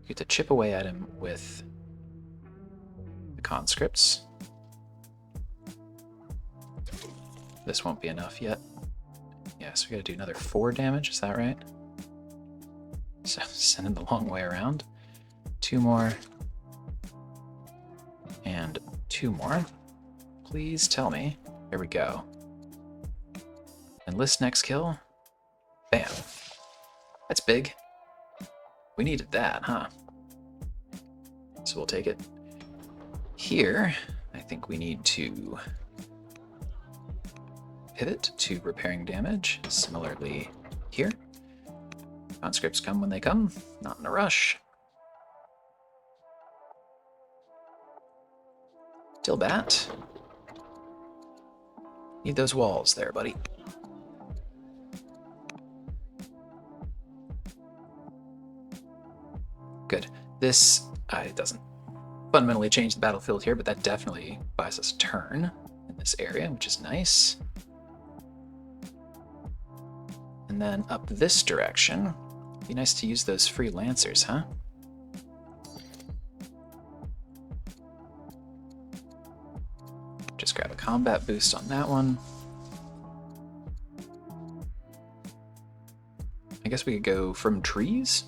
You get to chip away at him with the conscripts. This won't be enough yet. Yeah, so we gotta do another 4 damage, is that right? So send him the long way around. 2 more. And 2 more. Please tell me. Here we go. Enlist next kill. Bam. That's big. We needed that, huh? So we'll take it. Here, I think we need to pivot to repairing damage. Similarly here. Conscripts come when they come, not in a rush. Dilbat. Need those walls there, buddy. Good. This it doesn't fundamentally change the battlefield here, but that definitely buys us a turn in this area, which is nice. And then up this direction, be nice to use those free lancers, huh? Just grab a combat boost on that one. I guess we could go from trees?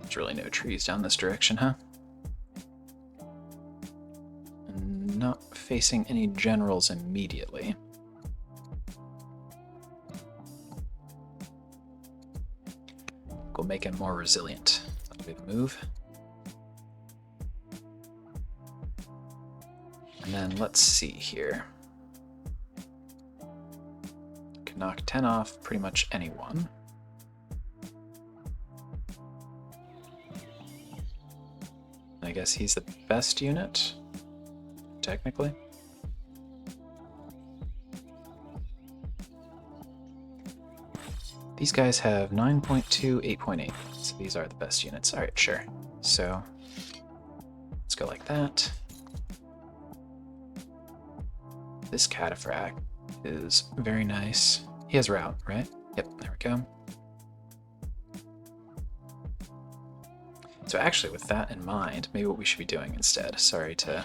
There's really no trees down this direction, huh? And not facing any generals immediately. We'll make him more resilient. That'll be the move. And then let's see here. Can knock 10 off pretty much anyone. I guess he's the best unit, technically. These guys have 9.2, 8.8, so these are the best units. All right, sure. So let's go like that. This cataphract is very nice. He has route, right? Yep, there we go. So actually, with that in mind, maybe what we should be doing instead, sorry to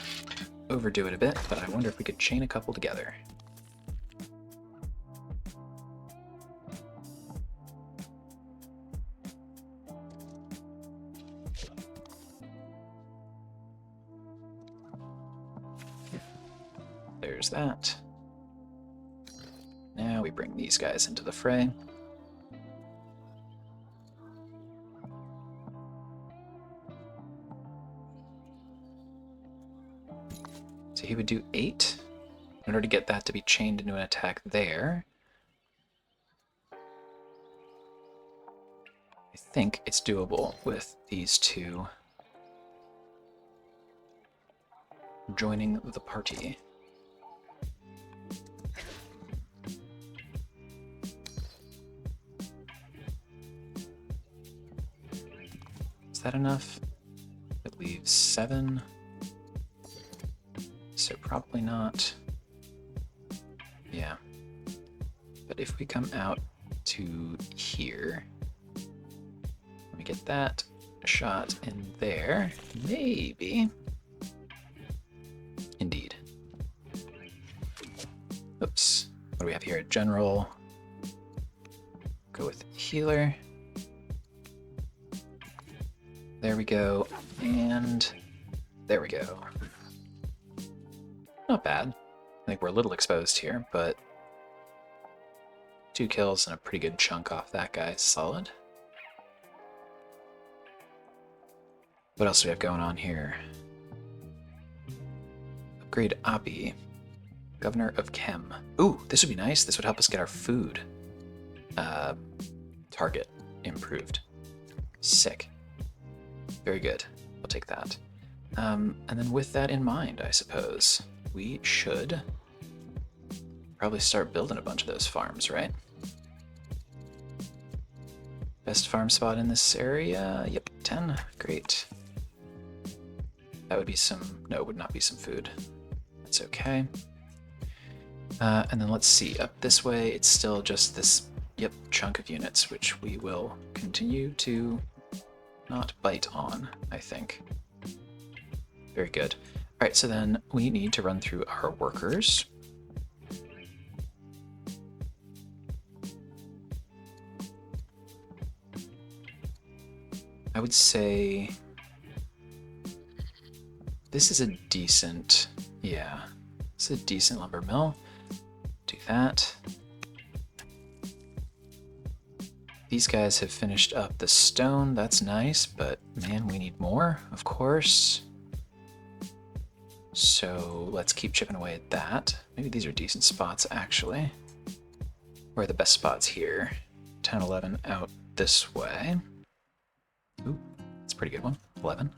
overdo it a bit, but I wonder if we could chain a couple together. there's that. Now we bring these guys into the fray. So he would do 8 in order to get that to be chained into an attack there. I think it's doable with these two joining the party. Is that enough? It leaves 7. So probably not. Yeah. But if we come out to here, let me get that shot in there. Maybe. Indeed. Oops. What do we have here? General. Go with healer. There we go. And there we go. Not bad. I think we're a little exposed here, but 2 kills and a pretty good chunk off that guy. Solid. What else do we have going on here? Upgrade Oppie. Governor of Chem. Ooh, this would be nice. This would help us get our food target improved. Sick. Very good. I'll take that. And then with that in mind, I suppose, we should probably start building a bunch of those farms, right? Best farm spot in this area? Yep, 10. Great. That would be some... No, it would not be some food. That's okay. And then let's see. Up this way, it's still just this, yep, chunk of units, which we will continue to not bite on, I think. Very good. All right, so then we need to run through our workers. I would say this is a decent, yeah, it's a decent lumber mill. Do that. These guys have finished up the stone. That's nice, but man, we need more, of course. So let's keep chipping away at that. Maybe these are decent spots, actually. Where are the best spots here? 10, 11 out this way. Ooh, that's a pretty good one. 11.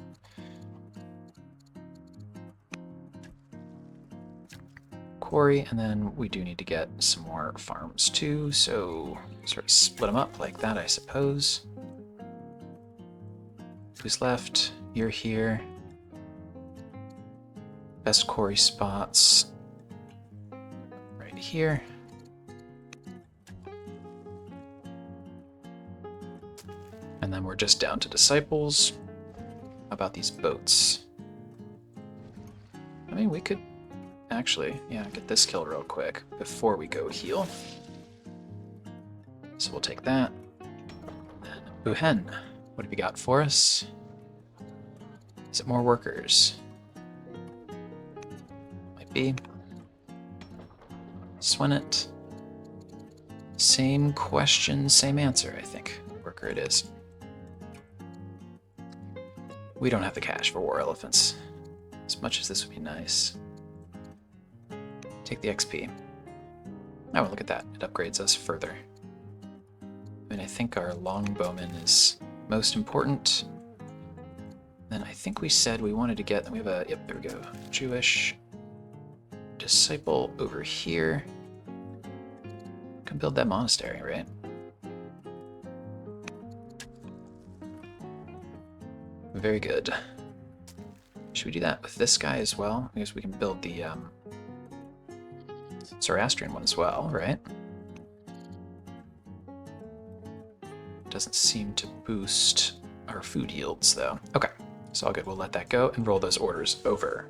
Quarry, and then we do need to get some more farms too, so sort of split them up like that, I suppose. Who's left? You're here. Best quarry spots right here. And then we're just down to disciples. How about these boats? I mean, we could actually, yeah, get this kill real quick before we go heal. So we'll take that. Then Buhen, what have you got for us? Is it more workers? Might be. Swinnet. Same question, same answer, I think. Worker it is. We don't have the cash for war elephants. As much as this would be nice. Take the XP. Oh, look at that. It upgrades us further. I mean, I think our longbowman is most important. Then I think we said we wanted to get, we have a, yep, there we go, Jewish disciple over here. Can build that monastery, right? Very good. Should we do that with this guy as well? I guess we can build the Zoroastrian one as well, right? Doesn't seem to boost our food yields, though. Okay, it's all good. We'll let that go and roll those orders over.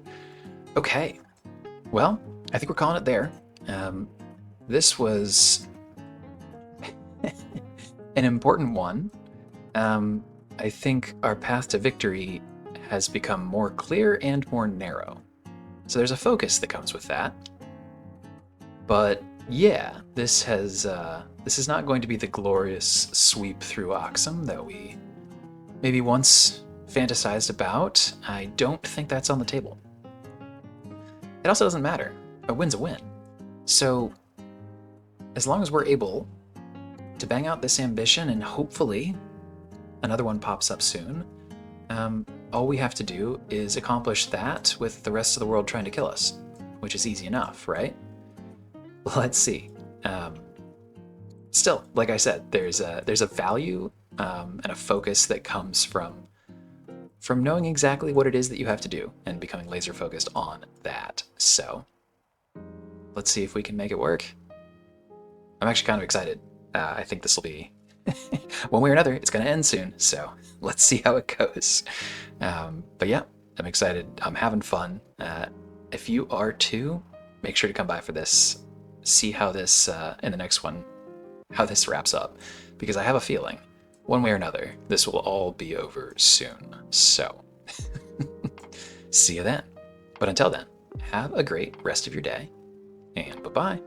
Okay, well, I think we're calling it there. This was an important one. I think our path to victory has become more clear and more narrow. So there's a focus that comes with that. But yeah, this is not going to be the glorious sweep through Oxum that we maybe once fantasized about. I don't think that's on the table. It also doesn't matter. A win's a win. So as long as we're able to bang out this ambition and hopefully another one pops up soon, all we have to do is accomplish that with the rest of the world trying to kill us, which is easy enough, right? Let's see. Still, like I said, there's a value and a focus that comes from knowing exactly what it is that you have to do and becoming laser focused on that. So let's see if we can make it work. I'm actually kind of excited. I think this will be, one way or another, it's going to end soon. So let's see how it goes. But yeah, I'm excited. I'm having fun. If you are too, make sure to come by for this. See how this, in the next one, how this wraps up. Because I have a feeling, one way or another, this will all be over soon. So, see you then. But until then, have a great rest of your day, and bye-bye.